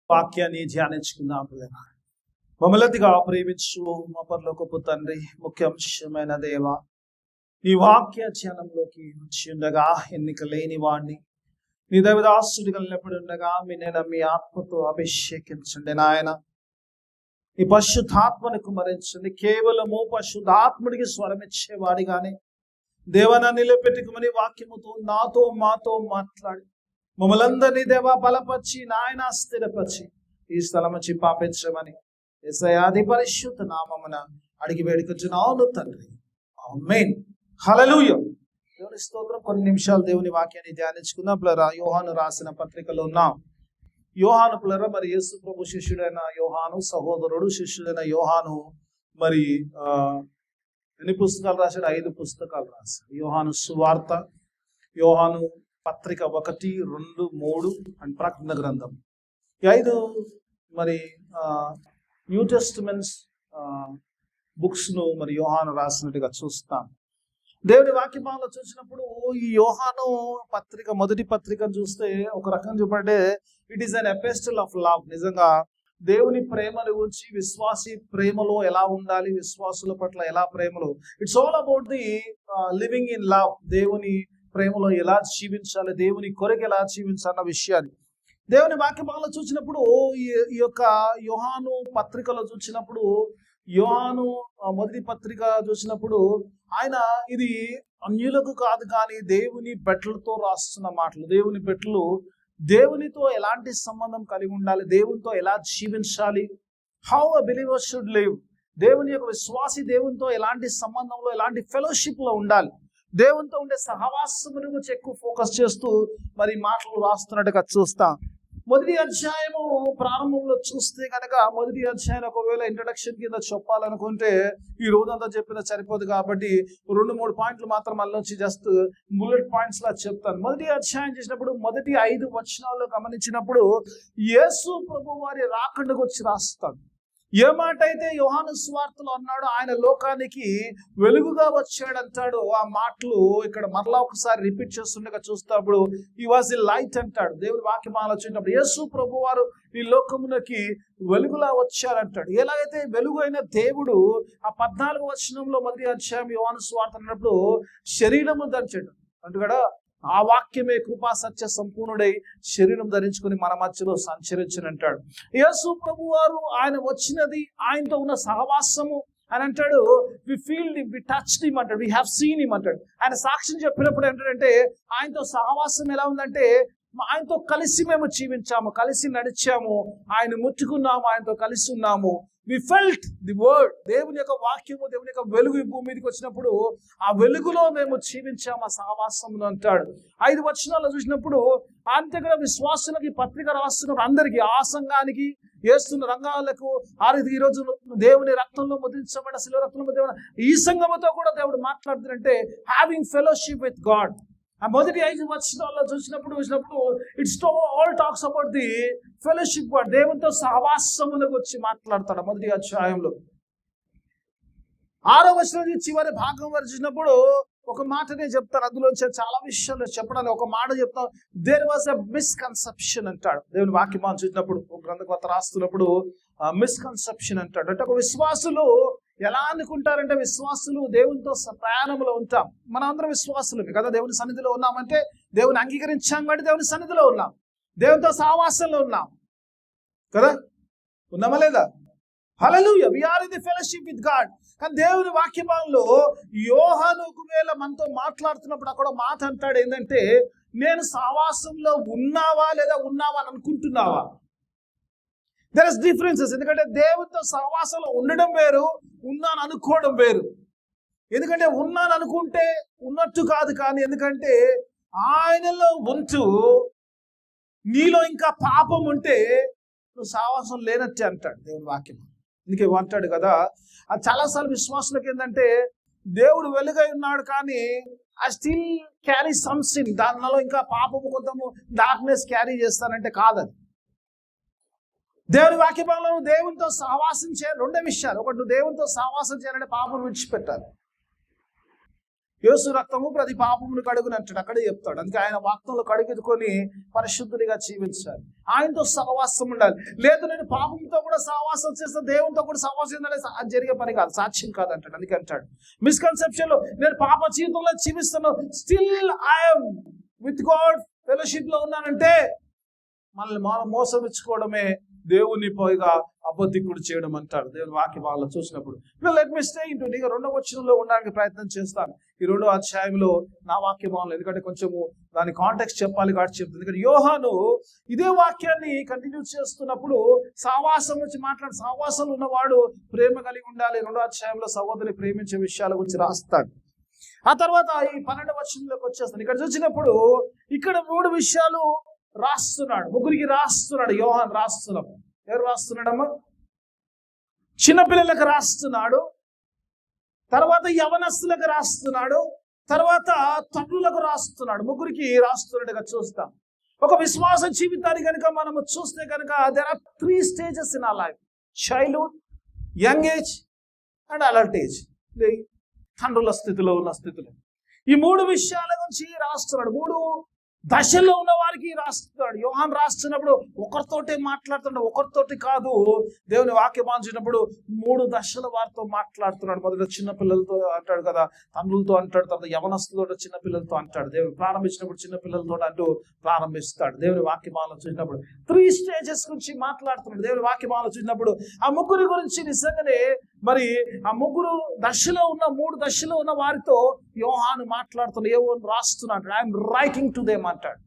వాక్యాన్ని ధ్యానించుకుందాం. మమ్మల్నిగా ప్రేమించు మా పరలోకపు తండ్రి, ముఖ్యాంశమైన దేవ, నీ వాక్య ధ్యానంలోకి వచ్చి ఉండగా ఎన్నిక లేని వాడిని నీ దైవదాసుడు కలిగినప్పుడు ఉండగా మీ ఆత్మతో అభిషేకించండి నాయన. ఈ పరిశుద్ధాత్మని కుమరించండి. కేవలము పరిశుద్ధాత్ముడికి స్వరమిచ్చేవాడిగానే దేవన నిలబెట్టుకుని వాక్యముతో నాతో మాతో మాట్లాడి మమ్మల్ందరినీ దేవా బలపరిచి నాయన స్థిరపరిచి ఈ స్థలం నుంచి పాపించమని యేసయ్యాది పరిశుద్ధ నామమున అడిగి వేడుకొంచున్నాను తండ్రి. ఆమేన్. హల్లెలూయా. దేవుని స్తోత్రం. కొన్ని నిమిషాలు దేవుని వాక్యాన్ని ధ్యానించుకుందాం. ప్లరా యోహాను రాసిన పత్రికలో ఉన్నాం. యోహాను ప్లరా మరి యేసు ప్రభు శిష్యుడైన యోహాను సహోదరుడు శిష్యుడైన యోహాను మరి ఎన్ని పుస్తకాలు రాశాడు? 5 పుస్తకాలు రాశాడు. యోహాను సువార్త, యోహాను పత్రిక 1, 2, 3 అండ్ ప్రకటన గ్రంథం. ఈ 5 మరి న్యూ టెస్టిమెంట్స్ బుక్స్ ను మరి యోహాను రాసినట్టుగా చూస్తాం. దేవుని వాక్యభావంలో చూసినప్పుడు ఈ యోహాను పత్రిక, మొదటి పత్రికను చూస్తే ఒక రకంగా చెప్పంటే it is an epistle of love. నిజంగా దేవుని ప్రేమను గురించి, విశ్వాసి ప్రేమలో ఎలా ఉండాలి, విశ్వాసుల పట్ల ఎలా ప్రేమలో, it's all about the living in love. దేవుని ప్రేమలో ఎలా జీవించాలి, దేవుని కొరకు ఎలా జీవించాలన్న విషయాన్ని దేవుని వాక్యభావంలో చూసినప్పుడు ఈ యొక్క యోహాను పత్రికలో చూసినప్పుడు, యోహాను మొదటి పత్రిక చూసినప్పుడు ఆయన ఇది అన్యులకు కాదు కానీ దేవుని బిడ్డలతో రాస్తున్న మాటలు. దేవుని బిడ్డలు దేవునితో ఎలాంటి సంబంధం కలిగి ఉండాలి, దేవునితో ఎలా జీవించాలి, how a believer should live, దేవుని యొక్క విశ్వాసి దేవునితో ఎలాంటి సంబంధంలో, ఎలాంటి ఫెలోషిప్ లో ఉండాలి, దేవునితో ఉండే సహవాసం గురించి ఎక్కువ ఫోకస్ చేస్తూ మరి మాటలు రాస్తున్నట్టుగా చూస్తాం. మొదటి అధ్యాయము ప్రారంభంలో చూస్తే కనుక, మొదటి అధ్యాయం ఒకవేళ ఇంట్రడక్షన్ కింద చెప్పాలనుకుంటే ఈ రోజంతా చెప్పిన సరిపోదు కాబట్టి 2-3 పాయింట్లు మాత్రం అల్లోంచి జస్ట్ బుల్లెట్ పాయింట్స్ లా చెప్తాను. మొదటి అధ్యాయం చేసినప్పుడు మొదటి 5 వచనాల్లో గమనించినప్పుడు యేసు ప్రభు వారి రాకడకు వచ్చి రాస్తాడు. ఏ మాట అయితే యోహాను సువార్తలో అన్నాడో, ఆయన లోకానికి వెలుగుగా వచ్చాడంటాడు. ఆ మాటలు ఇక్కడ మరలా ఒకసారి రిపీట్ చేస్తుండగా చూస్తాప్పుడు ఈ వాజ్ ది లైట్ అంటాడు. దేవుని వాక్యం ఆలోచించినప్పుడు యేసు ప్రభు వారు ఈ లోకమునకి వెలుగులా వచ్చారంటాడు. ఎలాగైతే వెలుగు అయిన దేవుడు ఆ 14వ వచనంలో మొదటి అధ్యాయం యోహాను సువార్త అన్నప్పుడు శరీరము ధరించాడు అంటు కదా, ఆ వాక్యమే కృపా సత్య సంపూర్ణుడై శరీరం ధరించుకుని మన మధ్యలో సంచరించనంటాడు. యేసు ప్రభు వారు ఆయన వచ్చినది, ఆయనతో ఉన్న సహవాసము అని అంటాడు. We feel him, we touched him అంటాడు, వి హావ్ సీన్ హిమ్ అంటాడు. ఆయన సాక్ష్యం చెప్పినప్పుడు ఏంటంటే ఆయనతో సహవాసం ఎలా ఉందంటే ఆయనతో కలిసి మేము జీవించాము, కలిసి నడిచాము, ఆయన ముట్టుకున్నాము, ఆయనతో కలిసి ఉన్నాము. We felt the word. దేవుని యొక్క వాక్యము, దేవుని యొక్క వెలుగు ఈ భూమి మీదకి వచ్చినప్పుడు ఆ వెలుగులో మేము జీవించాము, ఆ సహవాసమును అంటాడు. 5 వచనాల్లో చూసినప్పుడు అంతగా విశ్వాసులకి పత్రిక రాస్తున్నారు, అందరికీ, ఆ సంఘానికి, వేస్తున్న రంగాలకు, ఈ రోజు దేవుని రక్తంలో ముద్రించబడిన శిలువ రక్తంలో ముద్రించబడిన ఈ సంఘముతో కూడా దేవుడు మాట్లాడుతుందంటే హ్యావింగ్ ఫెలోషిప్ విత్ గాడ్. ఆ మొదటి 5 వచనాల్లో చూసినప్పుడు it's all talks about the fellowship God. దేవునితో సహవాసములకు వచ్చి మాట్లాడతాడు మొదటి అధ్యాయంలో. 6వ వచనం నుంచి చివరి భాగం వరకు చూసినప్పుడు ఒక మాటనే చెప్తాను, అందులోంచి చాలా విషయాలు చెప్పడానికి ఒక మాట చెప్తాను. దేర్ వాజ్ అ మిస్కన్సెప్షన్ అంటాడు. దేవుని వాక్యం చూసినప్పుడు ఒక గ్రంథకర్త రాస్తున్నప్పుడు మిస్కన్సెప్షన్ అంటాడు. అంటే ఒక విశ్వాసులు ఎలా అనుకుంటారంటే, విశ్వాసులు దేవునితో ప్రయాణంలో ఉంటాం. మనం అందరం విశ్వాసులమే కదా, దేవుని సన్నిధిలో ఉన్నామంటే దేవుని అంగీకరించాం కాబట్టి దేవుని సన్నిధిలో ఉన్నాం, దేవునితో సహవాసంలో ఉన్నాం కదా, ఉన్నామా లేదా? Hallelujah. We are in the fellowship with God. కానీ దేవుని వాక్యభాగంలో యోహాను ఒకవేళ మనతో మాట్లాడుతున్నప్పుడు అక్కడ మాట అంటాడు ఏంటంటే, నేను సహవాసంలో ఉన్నావా లేదా ఉన్నావా అని అనుకుంటున్నావా? There is differences. ఎందుకంటే దేవునితో సహవాసంలో ఉండడం వేరు, ఉన్నాను అనుకోవడం వేరు. ఎందుకంటే ఉన్నాను అనుకుంటే ఉన్నట్టు కాదు, కానీ ఎందుకంటే ఆయనలో ఉంటూ నీలో ఇంకా పాపం ఉంటే నువ్వు సహవాసం లేనట్టే అంటాడు దేవుని వాక్యం. అందుకే అంటాడు కదా, అది చాలాసార్లు విశ్వాసులకు ఏంటంటే దేవుడు వెలుగై ఉన్నాడు కానీ I still carry some sin, దానిలో ఇంకా పాపము కొంచెము డార్క్నెస్ క్యారీ చేస్తానంటే కాదది. దేవుని వాక్యభాగంలో నువ్వు దేవునితో సహవాసం చేయాలి. 2 విషయాలు. ఒకటి, నువ్వు దేవునితో సహవాసం చేయాలంటే పాపం విడిచిపెట్టాలి. యేసు రక్తము ప్రతి పాపమును కడుగుని అంటాడు, అక్కడే చెప్తాడు. అందుకే ఆయన వాక్తంలో కడుగుకొని పరిశుద్ధుడిగా జీవించాలి, ఆయనతో సహవాసం ఉండాలి. లేదు నేను పాపంతో కూడా సహవాసం చేస్తే దేవునితో కూడా సహవాసం చేయాలి, అది జరిగే పని కాదు, సాక్ష్యం కాదు అంటాడు. అందుకే అంటాడు మిస్కన్సెప్షన్ లో, నేను పాప జీవితంలో జీవిస్తాను, still I'm with God fellowship లో ఉన్నానంటే మనల్ని మనం మోసం ఇచ్చుకోవడమే, దేవుని పోయిగా అబద్ధికుడు చేయడం అంటాడు. దేవుని వాక్య వాళ్ళు చూసినప్పుడు లెట్ మీ స్టే ఇంటూ ఇక 2వ వచనంలో ఉండడానికి ప్రయత్నం చేస్తాను ఈ 2వ అధ్యాయంలో నా వాక్య భావనలు, ఎందుకంటే కొంచెము దాని కాంటెక్స్ట్ చెప్పాలి కాబట్టి చెప్తుంది. ఎందుకంటే యోహాను ఇదే వాక్యాన్ని కంటిన్యూ చేస్తున్నప్పుడు సావాసం నుంచి సావాసంలో ఉన్నవాడు ప్రేమ కలిగి ఉండాలి, 2వ అధ్యాయంలో సహోదరిని ప్రేమించే విషయాల గురించి రాస్తాడు. ఆ తర్వాత ఈ 12వ వచనంలోకి వచ్చేస్తాను. ఇక్కడ చూసినప్పుడు ఇక్కడ 3 విషయాలు రాస్తున్నాడు, ముగ్గురికి రాస్తున్నాడు యోహాన్. రాస్తున్నాడు, ఎవరు రాస్తున్నాడమ్మా? చిన్నపిల్లలకు రాస్తున్నాడు, తర్వాత యవనస్తులకు రాస్తున్నాడు, తర్వాత తల్లులకు రాస్తున్నాడు. ముగ్గురికి రాస్తున్నట్టుగా చూస్తాం. ఒక విశ్వాస జీవితాన్ని కనుక మనము చూస్తే కనుక there are 3 stages in our life: childhood, young age and adult age. తండ్రుల స్థితిలో ఉన్న స్థితిలో ఈ 3 విషయాల గురించి రాస్తున్నాడు. 3 దశల్లో ఉన్న వారికి రాస్తున్నాడు. యోహాన్ రాస్తున్నప్పుడు ఒకరితోటే మాట్లాడుతున్నాడు, ఒకరితోటి కాదు. దేవుని వాక్యం చూసినప్పుడు 3 దశల వారితో మాట్లాడుతున్నాడు. మొదట చిన్నపిల్లలతో అంటాడు కదా, తండ్రులతో అంటాడు, తర్వాత యవనస్తులతో చిన్నపిల్లలతో అంటాడు. దేవుని ప్రారంభించినప్పుడు చిన్నపిల్లలతో అంటూ ప్రారంభిస్తాడు. దేవుని వాక్యమాలను చూసినప్పుడు 3 stages గురించి మాట్లాడుతున్నాడు. దేవుని వాక్యమాలను చూసినప్పుడు ఆ ముగ్గురి గురించి నిజంగానే మరి ఆ 3 దశలో ఉన్న 3 దశలో ఉన్న వారితో యోహాను మాట్లాడుతున్నాడు, ఏవో రాస్తున్నాడు. ఐఎమ్ రైటింగ్ టు దేమ్ అంటాడు.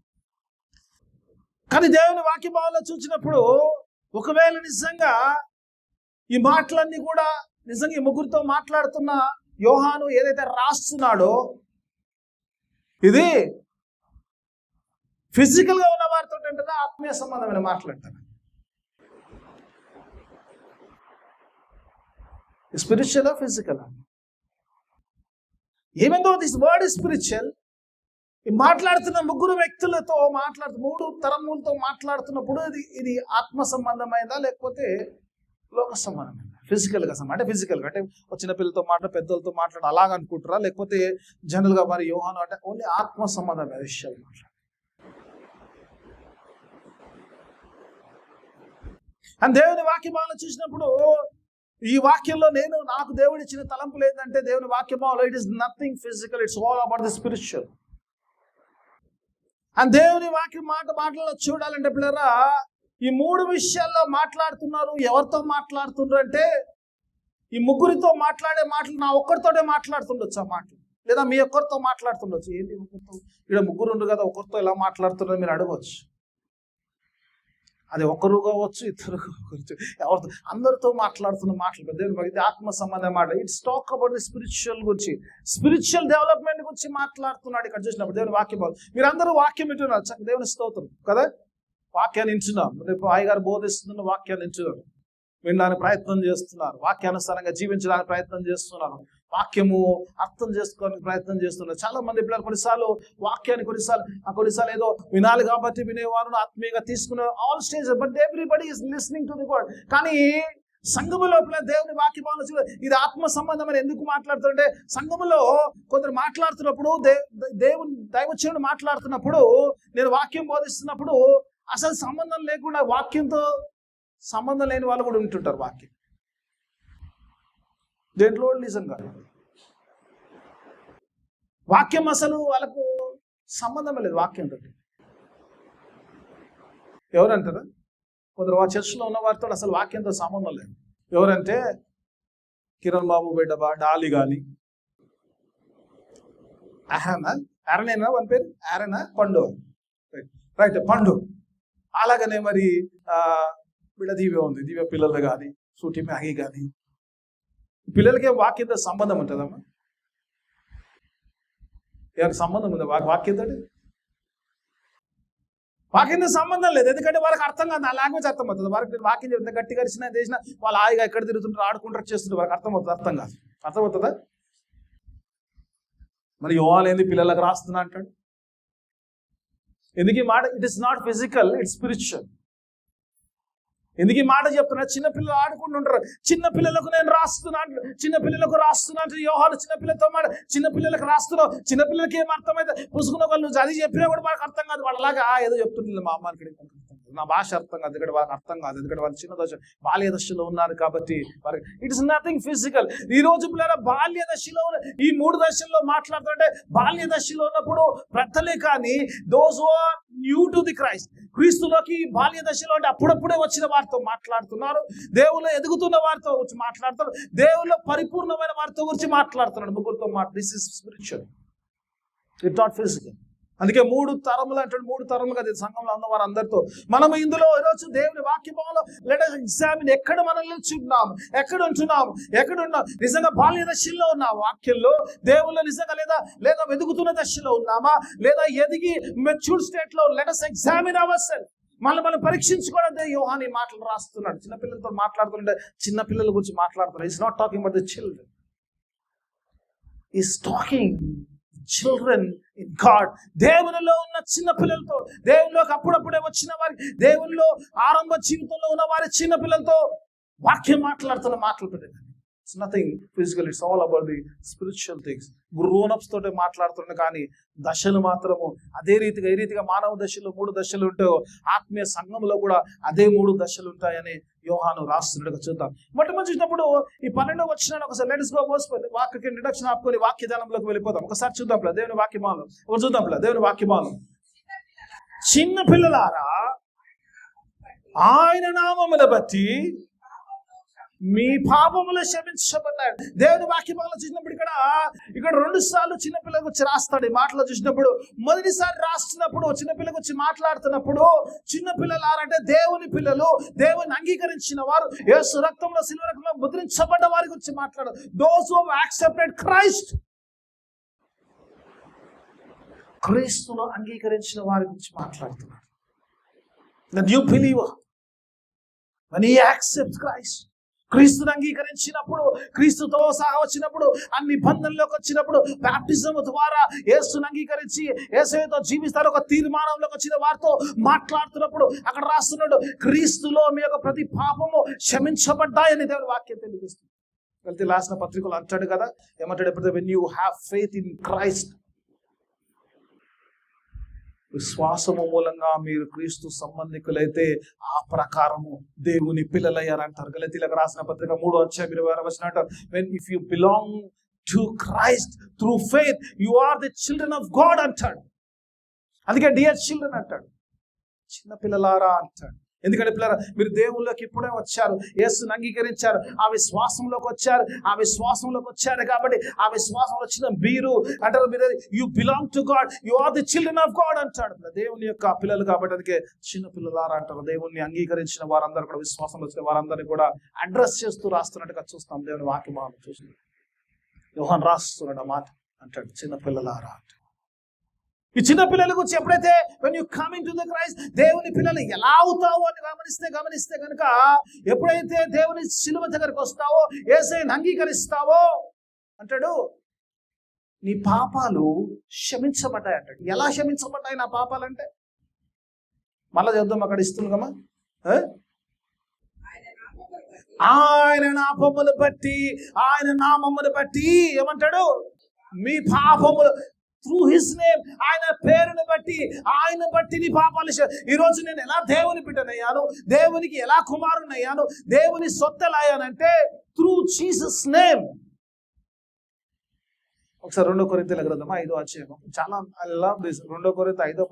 కానీ దేవుని వాక్యభావంలో చూసినప్పుడు ఒకవేళ నిజంగా ఈ మాటలన్నీ కూడా నిజంగా ఈ ముగ్గురితో మాట్లాడుతున్న యోహాను ఏదైతే రాస్తున్నాడో ఇది ఫిజికల్ గా ఉన్న వారితో అంటే ఆత్మీయ సంబంధమైన మాట్లాడతాడు. Spiritual physical, even though this word is spiritual, మాట్లాడుతున్న 3 వ్యక్తులతో 3 తరములతో మాట్లాడుతున్నప్పుడు ఇది ఆత్మ సంబంధమైందా లేకపోతే లోక సంబంధమైందా? ఫిజికల్ గా అంటే ఫిజికల్ గా అంటే చిన్న పిల్లలతో పెద్దలతో మాట్లాడ అలాగ అనుకుంటారా, లేకపోతే జనరల్ గా మరి యోహాను అంటే ఓన్లీ ఆత్మ సంబంధమైన విషయాలు మాట్లాడు. అని దేవుని వాక్యమాలను చూసినప్పుడు ఈ వాక్యంలో నాకు దేవుడు ఇచ్చిన తలంపులు ఏంటంటే దేవుని వాక్యమాలలో it is nothing physical, it's all about the spiritual. And దేవుని వాక్యం మాటల్లో చూడాలంటే పిల్లరా ఈ 3 విషయాల్లో మాట్లాడుతున్నారు. ఎవరితో మాట్లాడుతున్నారు అంటే ఈ ముగ్గురితో మాట్లాడే మాటలు నా ఒక్కరితోనే మాట్లాడుతుండొచ్చు ఆ మాటలు, లేదా మీ ఒక్కరితో మాట్లాడుతుండొచ్చు. ఏంటి ఇక్కడ ముగ్గురు ఉండరు కదా, ఒకరితో ఎలా మాట్లాడుతున్నారు మీరు అడగవచ్చు. అది ఒకరు కావచ్చు, ఇద్దరు కావచ్చు, ఎవరితో అందరితో మాట్లాడుతున్న మాటలు దేవుని ఆత్మ సంబంధం మాట. It's talk about the spiritual గురించి, స్పిరిచువల్ డెవలప్మెంట్ గురించి మాట్లాడుతున్నాడు ఇక్కడ చూసినప్పుడు దేవుని వాక్యం. మీరు అందరూ వాక్యం వింటున్నారు, దేవుని స్తోత్రం కదా, వాక్యాన్ని వింటున్నాం. రేపు గారు బోధిస్తున్న వాక్యాన్ని వింటున్నారు, వినడానికి ప్రయత్నం చేస్తున్నారు, వాక్యానుసారంగా జీవించడానికి ప్రయత్నం చేస్తున్నారు, వాక్యము అర్థం చేసుకోవడానికి ప్రయత్నం చేస్తున్నారు. చాలా మంది పిల్లలు కొన్నిసార్లు వాక్యాన్ని కొన్నిసార్లు ఏదో వినాలి కాబట్టి వినేవారు, ఆత్మీయంగా తీసుకునే all stage, but everybody is listening to the word. కానీ సంఘము లోపల దేవుని వాక్యభావన ఇది ఆత్మ సంబంధం అని ఎందుకు మాట్లాడుతుంటే, సంఘములో కొందరు మాట్లాడుతున్నప్పుడు దైవజనుడు మాట్లాడుతున్నప్పుడు నేను వాక్యం బోధిస్తున్నప్పుడు అసలు సంబంధం లేకుండా వాక్యంతో సంబంధం లేని వాళ్ళు కూడా ఉంటుంటారు. వాక్యం దేంట్లో నిజంగా వాక్యం అసలు వాళ్ళకు సంబంధమే లేదు వాక్యంతో. ఎవరంటారా? కొందరు ఆ చర్చిలో ఉన్న వారితో అసలు వాక్యంతో సంబంధం లేదు. ఎవరంటే కిరణ్ బాబు బిడ్డ డాలి గాని, ఆరనేనా వాని పేరు, ఆరనా పండు, రైట్ పండు. అలాగనే మరి బిడ్డ దివ్య ఉంది, దివ్య పిల్లలు కానీ, సూటి మ్యాగీ కానీ, పిల్లలకే వాక్యంతో సంబంధం ఉంటుందమ్మా? ఎవరికి సంబంధం ఉంది వాక్యంతో? వాక్యంతో సంబంధం లేదు, ఎందుకంటే వాళ్ళకి అర్థం కాదు, ఆ లాంగ్వేజ్ అర్థం అవుతుంది. వారికి వాక్యం చెప్తే గట్టిగా చేసిన వాళ్ళు హాయిగా ఎక్కడ తిరుగుతుంటారు, ఆడుకుంటారు, చేస్తుంటారు, వాళ్ళకి అర్థమవుతుంది. అర్థమవుతుందా? మరి యోహాను పిల్లలకు రాస్తున్నా అంటాడు. ఎందుకు ఈ మాట? It is not physical, it's spiritual. ఎందుకు ఈ మాట చెప్తున్నా? చిన్నపిల్లలు ఆడుకుంటుంటారు. చిన్నపిల్లలకు నేను రాస్తున్నాను, చిన్నపిల్లలకు రాస్తున్నాను. యోహాను చిన్నపిల్లలతో మాట, చిన్నపిల్లలకు రాస్తున్నావు. చిన్నపిల్లలకి ఏం అర్థమైతే పుసుకున్న వాళ్ళు నువ్వు చదివి చెప్పినా కూడా వాళ్ళకి అర్థం కాదు. వాళ్ళలాగా ఏదో చెప్తుంది మా అమ్మానికి నా భాష అర్థం కాదు, ఎందుకంటే వాళ్ళకి అర్థం కాదు, ఎందుకంటే వాళ్ళు చిన్న దశ బాల్య దశలో ఉన్నారు కాబట్టి వారికి ఇట్ ఇస్ నథింగ్ ఫిజికల్. ఈ రోజు పిల్లల బాల్య దశలో ఈ 3 దశల్లో మాట్లాడుతుంటే బాల్య దశలో ఉన్నప్పుడు పెద్దలే కానీ those who are new to the Christ, క్రీస్తులోకి బాల్య దశలో అంటే అప్పుడప్పుడే వచ్చిన వారితో మాట్లాడుతున్నారు. దేవుళ్ళు ఎదుగుతున్న వారితో గురించి మాట్లాడుతున్నారు. దేవుళ్ళు పరిపూర్ణమైన వారితో గురించి మాట్లాడుతున్నాడు. ముగ్గురితో this is spiritual, it not physical. అందుకే 3 తరములు అంటాడు. 3 తరములు కదా సంఘంలో ఉన్న వారు అందరితో. మనం ఇందులో ఈరోజు దేవుని వాక్యంలో లెట్ us ఎగ్జామిన్ ఎక్కడ మనం నిల్చున్నాము, ఎక్కడ ఉన్నాం. నిజంగా బాల్య దశలో ఉన్న వాక్యంలో దేవుళ్ళు నిజంగా లేదా వెతుకుతున్న దశలో ఉన్నామా, లేదా ఎదిగి మెచ్యూర్ స్టేట్ లో లెట్ us ఎగ్జామిన్ ourselves. మనం పరీక్షించుకోవడం యోహాను ఈ మాటలు రాస్తున్నాడు. చిన్నపిల్లలతో మాట్లాడుతుంటే చిన్నపిల్లల గురించి మాట్లాడుతున్నాడు. Is not talking about the children, is talking children in God. దేవునిలో ఉన్న చిన్న పిల్లలతో, దేవునిలోకి అప్పుడప్పుడే వచ్చిన వారి, దేవునిలో ఆరంభ జీవితంలో ఉన్న వారి చిన్న పిల్లలతో వాక్యం మాట్లాడుతున్న మాటలు పెట్టండి. It's nothing physical, it's all about the spiritual things. Grown-ups తోటే మాట్లాడుతున్నా కానీ దశలు మాత్రము అదే రీతిగా, ఏ రీతిగా మానవ దశలో 3 దశలు ఉంటాయో ఆత్మీయ సంఘంలో కూడా అదే 3 దశలు ఉంటాయని యోహాను రాస్తున్నట్టుగా చూద్దాం. మొట్టమొదటి చూసినప్పుడు ఈ 12వ వచనాన్ని ఒకసారి లెట్స్ గో వాక్యకి ఇంట్రడక్షన్ ఆపుకొని వాక్యదానంలోకి వెళ్ళిపోదాం. ఒకసారి చూద్దాం దేవుని వాక్యమాలు, చూద్దాం దేవుని వాక్యమాలు. చిన్న పిల్లలారా ఆయన నామమును బట్టి మీ పాపములు క్షమించబడ్డాడు. దేవుని వాక్యమాలలో చూసినప్పుడు ఇక్కడ 2 సార్లు చిన్నపిల్లలకు వచ్చి రాస్తాడు. ఈ మాటలో చూసినప్పుడు మొదటిసారి రాస్తున్నప్పుడు చిన్నపిల్లలకు వచ్చి మాట్లాడుతున్నప్పుడు చిన్నపిల్లలారంటే దేవుని పిల్లలు, దేవుని అంగీకరించిన వారు, యేసు రక్తంలో సిలువ రక్తంలో ముద్రించబడ్డ వారి గురించి మాట్లాడు. దోస్ హూ యాక్సెప్టెడ్ క్రైస్ట్, క్రీస్తును అంగీకరించిన వారి గురించి మాట్లాడుతున్నాడు. The new believer, when he accepts Christ, క్రీస్తుని అంగీకరించినప్పుడు, క్రీస్తుతో సహా వచ్చినప్పుడు, అన్ని బంధంలోకి వచ్చినప్పుడు, బాప్టిజం ద్వారా యేసుని అంగీకరించి యేసుతో జీవిస్తారు ఒక తీర్మానంలోకి వచ్చిన వారితో మాట్లాడుతున్నప్పుడు అక్కడ రాస్తున్నాడు క్రీస్తులో మీ యొక్క ప్రతి పాపము క్షమించబడ్డాయని దేవుని వాక్యం తెలియజేస్తుంది. వెళ్తే రాసిన పత్రికలు అంటాడు కదా, ఏమంటాడు? ఎప్పుడు when you have faith in Christ, విశ్వాసము మూలంగా మీరు క్రీస్తు సంబంధికులైతే ఆ ప్రకారము దేవుని పిల్లలయ్యారంటారు. గలతీయులకు రాసిన పత్రిక 3వ అధ్యాయం 26వ వచనం, when if you belong to Christ through faith you are the children of God అంటాడు. అందుకే డియర్ చిల్డ్రన్ అంటాడు, చిన్న పిల్లలారా అంటాడు. ఎందుకంటే పిల్లరా మీరు దేవుళ్ళకి ఇప్పుడే వచ్చారు, యేసుని అంగీకరించారు, ఆ విశ్వాసంలోకి వచ్చారు కాబట్టి ఆ విశ్వాసంలో వచ్చిన మీరు అంటారు, మీరు you belong to God, you are the children of God అంటాడు. దేవుని యొక్క పిల్లలు కాబట్టి అందుకే చిన్న పిల్లలారా అంటారు. దేవుణ్ణి అంగీకరించిన వారందరూ కూడా, విశ్వాసంలో వచ్చిన వారందరినీ కూడా అడ్రస్ చేస్తూ రాస్తున్నట్టుగా చూస్తాం. దేవుని వాక్యం చూసి యోహాను రాస్తున్నాడు ఆ మాట, అంటాడు చిన్న పిల్లలారా. ఈ చిన్న పిల్లల గురించి ఎప్పుడైతే when you come into the Christ, దేవుని పిల్లలు ఎలా అవుతావు అని గమనిస్తే కనుక, ఎప్పుడైతే దేవుని శిలువ దగ్గరికి వస్తావో, యేసుని అంగీకరిస్తావో అంటాడు నీ పాపాలు క్షమించబడ్డాయి అంటాడు. ఎలా క్షమించబడ్డాయి నా పాపాలంటే? మళ్ళా చెప్దాం, అక్కడ ఇస్తున్నామా, ఆయన నామమును బట్టి ఏమంటాడు? మీ పాపములు through his name, ఆయన పేరును బట్టి, ఆయన బట్టి నీ పాపాలు. ఈరోజు నేను ఎలా దేవుని బిడ్డనయ్యాను, దేవునికి ఎలా కుమారునయ్యాను, దేవుని సొత్తెలయ్యానంటే త్రూ జీసస్ నేమ్. ఒకసారి 2 కొరింథీయుల గ్రంథం 5వ అధ్యాయం, చాలా ఐ లవ్ దిస్. 2 కొరింథీయుల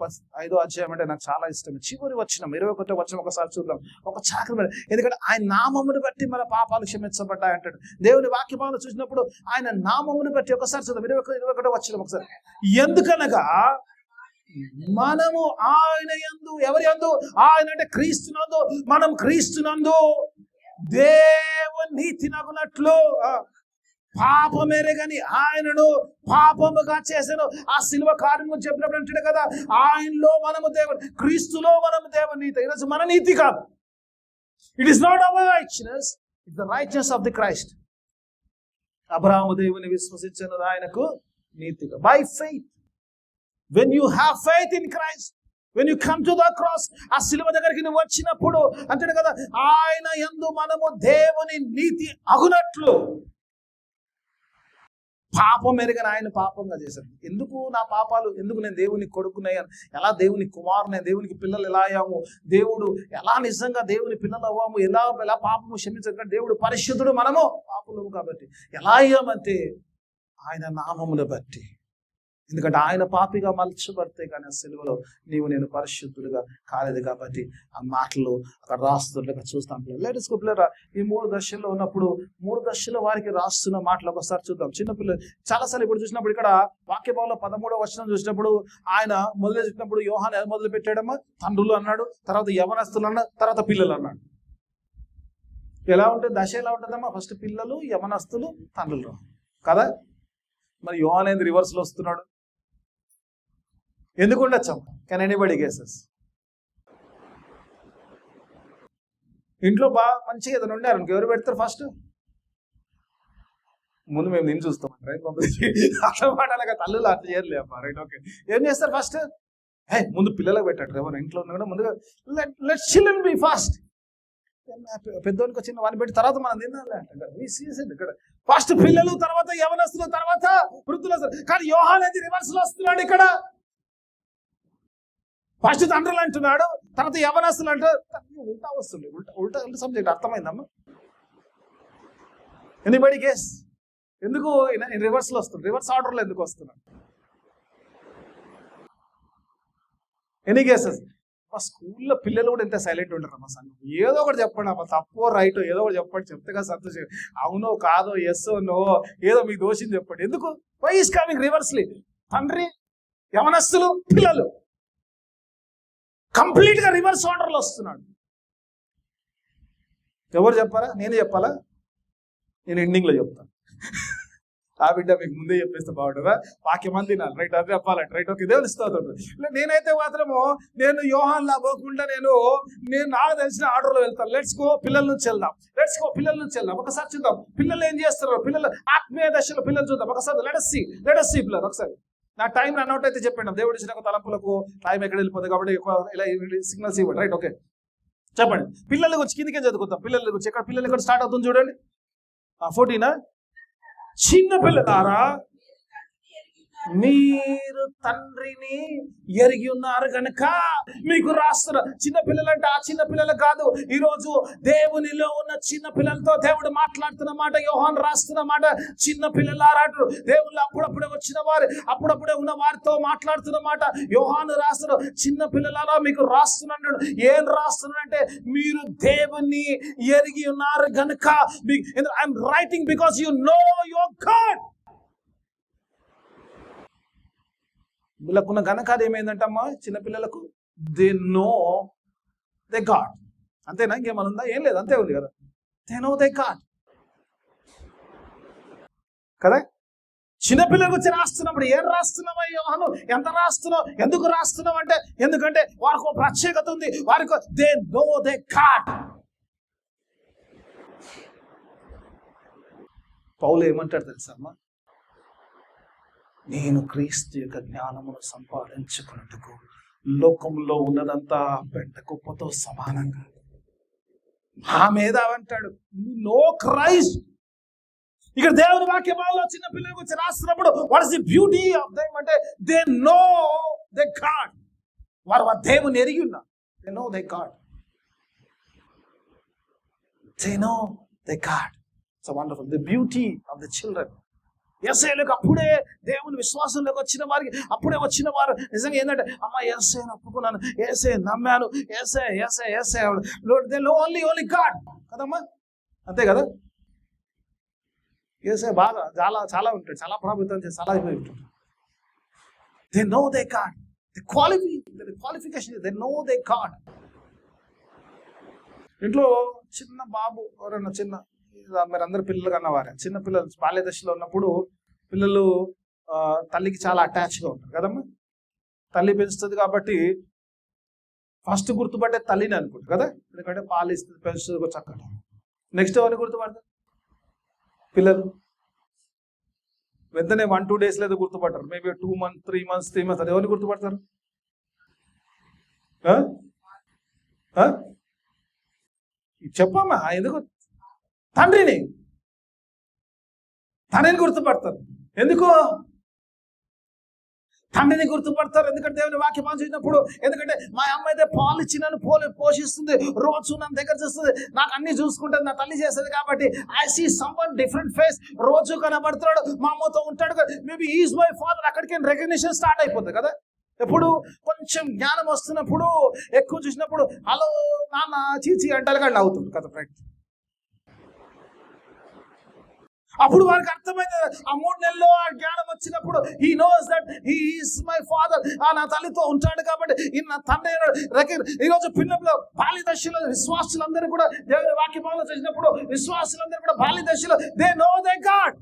5వ అధ్యాయం అంటే నాకు చాలా ఇష్టం. చివరి వచనం 21వ వచనం ఒకసారి చూద్దాం. ఒక చాకరి, ఎందుకంటే ఆయన నామమును బట్టి మన పాపాలు క్షమించబడ్డాయి అంటాడు. దేవుని వాక్యమాలను చూసినప్పుడు ఆయన నామమును బట్టి ఒకసారి చూద్దాం. 21వ వచనం ఒకసారి. ఎందుకనగా మనము ఆయన యందు, ఎవరి యందు? ఆయన అంటే క్రీస్తునందు, మనం క్రీస్తునందు దేవుని నీతినగునట్లు పాపమేరే గాని ఆయనను పాపముగా చేశాను. ఆ శిలువ కార్యము చెప్పినప్పుడు అంటాడు కదా, ఆయనలో మనము దేవుని, క్రీస్తులో మనము దేవుని నీతి. ఈరోజు మన నీతి కాదు, it is not our righteousness, it's the righteousness of the Christ. Abraham దేవుని విశ్వసించినది ఆయనకు నీతిగా. By faith, when you have faith in Christ, when you come to the cross, ఆ సిలువ దగ్గరికి నువ్వు వచ్చినప్పుడు అంటాడు కదా, ఆయన యందు మనము దేవుని నీతి అగునట్లు. పాపం ఎరగని ఆయన పాపంగా చేశాడు. ఎందుకు నా పాపాలు, ఎందుకు నేను దేవుని కొడుకునయ్యాను, ఎలా దేవుని కుమారుని, దేవునికి పిల్లలు ఎలా అయ్యాము, దేవుడు ఎలా నిజంగా దేవుని పిల్లలు అవ్వాము, ఎలా పాపము క్షమించదు, దేవుడు పరిశుద్ధుడు, మనము పాపులము కాబట్టి ఎలా అయ్యామంటే ఆయన నామమును బట్టి. ఎందుకంటే ఆయన పాపిగా మలచబడితే కానీ ఆ సిలువలో నీవు నేను పరిశుద్ధుడుగా కాలేదు కాబట్టి ఆ మాటలు అక్కడ రాస్తున్నట్టుగా చూస్తాం. లేటెస్ట్ పిల్లరా, ఈ 3 దశల్లో ఉన్నప్పుడు 3 దశల్లో వారికి రాస్తున్న మాటలు ఒకసారి చూద్దాం. చిన్నపిల్లలు చాలాసార్లు ఇప్పుడు చూసినప్పుడు ఇక్కడ వాక్య భాగంలో 13వ వచనం చూసినప్పుడు ఆయన మొదలు చూసినప్పుడు యోహాను మొదలు పెట్టాడమ్మా, తండ్రులు అన్నాడు, తర్వాత యవనస్తులు అన్నాడు, తర్వాత పిల్లలు అన్నాడు. ఎలా ఉంటుంది దశ, ఎలా ఉంటుందమ్మా? ఫస్ట్ పిల్లలు, యవనస్తులు, తండ్రులు కదా. మరి యోహాను ఏంది రివర్స్లో వస్తున్నాడు? ఎందుకు ఉండొచ్చమ్మా? Can anybody guesses? ఇంట్లో మంచిగా ఏదైనా ఉండారు ఎవరు పెడతారు ఫస్ట్? ముందు మేము నేను చూస్తాం రైట్. అట్లా తల్లులు అట్లా చేయలే అమ్మా రైట్. ఓకే, ఏం చేస్తారు ఫస్ట్? ముందు పిల్లలకు పెట్టాడు. ఎవరు ఇంట్లో ఉన్నా కూడా ముందుగా లెట్ చిల్డ్రన్ బి ఫాస్ట్. పెద్దోనికి వచ్చిన వాడిని పెట్టి తర్వాత మనం తినాలి అంటే ఇక్కడ ఫస్ట్ పిల్లలు, తర్వాత యవనస్తులు, తర్వాత వృద్ధులు. కానీ యోహాను అనేది రివర్స్ లో వస్తున్నాడు ఇక్కడ. ఫస్ట్ తండ్రులు అంటున్నాడు, తర్వాత యవనస్తులు అంటే ఉల్టా వస్తుంది. ఉల్టా అంటే సబ్జెక్ట్ అర్థమైందమ్మా? Anybody guess? ఎందుకు రివర్స్ లో వస్తుంది? రివర్స్ ఆర్డర్ లో ఎందుకు వస్తున్నాడు? Any guesses? మా స్కూల్లో పిల్లలు కూడా ఎంత సైలెంట్ ఉంటారు అమ్మా. సంఘం ఏదో ఒకటి చెప్పండి అమ్మా, తప్పో రైటో ఏదో ఒకటి చెప్పండి. చెప్తే కదా సంతోషం. అవునో కాదో, ఎస్ఓ నో, ఏదో మీకు దోషిని చెప్పండి. ఎందుకు? Why is coming reversely? తండ్రి, యవనస్తులు, పిల్లలు కంప్లీట్ గా రివర్స్ ఆర్డర్ లో వస్తున్నాడు. ఎవరు చెప్పారా? నేనే చెప్పాలా? నేను ఎండింగ్ లో చెప్తాను. ఆ బిడ్డ మీకు ముందే చెప్పేస్తే బాగుంటుందా? వాక్యమంది తినాలి రైట్, అది చెప్పాలంటే రైట్. ఓకే, దేవుని స్తోత్రం. నేనైతే మాత్రము నేను యోహాన్లా పోకుండా నేను నాకు తెలిసిన ఆర్డర్లో వెళ్తాను. లెట్స్ గో, పిల్లల నుంచి వెళ్దాం. లెట్స్ గో, పిల్లల నుంచి వెళ్దాం. ఒకసారి చూద్దాం పిల్లలు ఏం చేస్తారు. పిల్లలు ఆత్మీయ దశలో పిల్లలు చూద్దాం ఒకసారి. లెట్స్ సీ పిల్లలు ఒకసారి. నా టైం రన్ అవుట్ అయితే చెప్పండి. దేవుడు ఇచ్చిన తలంపులకు టైం ఎక్కడ వెళ్ళిపోతుంది కాబట్టి ఇలా సిగ్నల్స్ ఇవ్వండి రైట్. ఓకే, చెప్పండి. పిల్లల గురించి కిందికే చదువుకుందాం. పిల్లల గురించి ఎక్కడ పిల్లలు ఎక్కడ స్టార్ట్ అవుతుంది చూడండి. 14 చిన్న పిల్లలారా మీరు తండ్రిని ఎరిగి ఉన్నారు కనుక మీకు రాస్తున్నా. చిన్న పిల్లలంటే ఆ చిన్న పిల్లలు కాదు. ఈరోజు దేవునిలో ఉన్న చిన్న పిల్లలతో దేవుడు మాట్లాడుతున్న మాట, యోహాను రాస్తున్న మాట. చిన్న పిల్లలారా దేవుళ్ళు అప్పుడప్పుడే వచ్చిన వారు, అప్పుడప్పుడే ఉన్న వారితో మాట్లాడుతున్న మాట యోహాను రాస్తున్నాడు. చిన్న పిల్లలారా మీకు రాస్తున్నాడు. ఏం రాస్తున్నాడంటే మీరు దేవుని ఎరిగి ఉన్నారు కనుక. I'm writing because you know your God. వీళ్ళకున్న ఘనకార్యం ఏమైందంటమ్మా చిన్నపిల్లలకు? They know they God. అంతేనా? ఇంకేమనుందా? ఏం లేదు, అంతే ఉంది కదా. దే నో దే గాడ్ కదా. చిన్నపిల్లల గురించి రాస్తున్నప్పుడు ఏం రాస్తున్నావా యోహాను? ఎంత రాస్తున్నావు? ఎందుకు రాస్తున్నావు అంటే ఎందుకంటే వారికి ఒక ప్రత్యేకత ఉంది. వారికి దే నో దే గాడ్. పౌలు ఏమంటాడు తెలుసా అమ్మా? నేను క్రీస్తు యొక్క జ్ఞానమును సంపాదించుకున్నట్టుకు లోకంలో ఉన్నదంతా పెద్ద కుప్పతో సమానంగా ఆ మీద అంటాడు నో క్రైస్ట్. ఇక్కడ దేవుని వాక్యంలో చిన్న పిల్లల గురించి రాస్తున్నప్పుడు what is the beauty of them అంటే దే నో దే గాడ్. వారు దేవుని ఎరిగి ఉన్నారు. They know they God. They know they God. It's wonderful the beauty of the children. యేసయ్యకు అప్పుడే దేవుని విశ్వాసంలోకి వచ్చిన వారికి, అప్పుడే వచ్చిన వారు నిజంగా ఏంటంటే అమ్మ యేసయ్యను ఒప్పుకున్నాను, యేసయ్య నమ్మాను, యేసయ్య ఓన్లీ గాడ్ కదమ్మా. అంతే కదా. యేసయ్య బాగా చాలా చాలా ఉంటాడు, చాలా ప్రభావితం చేసి చాలా అయిపోయి ఉంటాడు. They know they God. The qualification they know they God. ఇంట్లో చిన్న బాబు ఎవరైనా మీరు అందరు పిల్లలు కన్నవారే, చిన్న పిల్లలు బాల్య దశలో ఉన్నప్పుడు పిల్లలు తల్లికి చాలా అటాచ్గా ఉంటారు కదమ్మా. తల్లి పెంచుతుంది కాబట్టి ఫస్ట్ గుర్తుపట్టే తల్లిని అనుకుంటారు కదా. ఎందుకంటే పాలు ఇస్తుంది, పెంచుతుంది చక్కగా. నెక్స్ట్ ఎవరిని గుర్తుపడతారు? పిల్లలు వెంటనే 1-2 days లేదో గుర్తుపడతారు. మేబీ 2 months 3 months అది ఎవరిని గుర్తుపడతారు? చెప్పమ్మా, ఎందుకు తండ్రిని గుర్తుపడతారు? ఎందుకు తండ్రిని గుర్తుపడతారు? ఎందుకంటే దేవుని వాక్యం చూసినప్పుడు, ఎందుకంటే మా అమ్మ అయితే పాలు ఇచ్చి నన్ను పోషిస్తుంది, రోజు నన్ను దగ్గర చేస్తుంది, నాకు అన్ని చూసుకుంటుంది, నా తల్లి చేస్తుంది. కాబట్టి I see someone different face. రోజు కనబడుతున్నాడు, మా అమ్మతో ఉంటాడు, మేబీ ఈజ్ మై ఫాదర్. అక్కడికి రెకగ్నిషన్ స్టార్ట్ అయిపోతుంది కదా. ఎప్పుడు కొంచెం జ్ఞానం వస్తున్నప్పుడు, ఎక్కువ చూసినప్పుడు హలో నాన్న చీచి అంటారు కానీ అవుతుంది కదా ఫ్రెండ్. అప్పుడు వారికి అర్థమైంది. ఆ 3 నెలల్లో ఆ జ్ఞానం వచ్చినప్పుడు he knows that he is my father. నా తల్లితో ఉంటాడు కాబట్టి ఈ నా తండ్రి. ఈరోజు పిల్లలు బాల్య దశలో విశ్వాసులందరూ కూడా దేవుని వాక్యభావంలో చేసినప్పుడు, విశ్వాసులందరూ కూడా బాల్య దశలో దే నో దే గాడ్.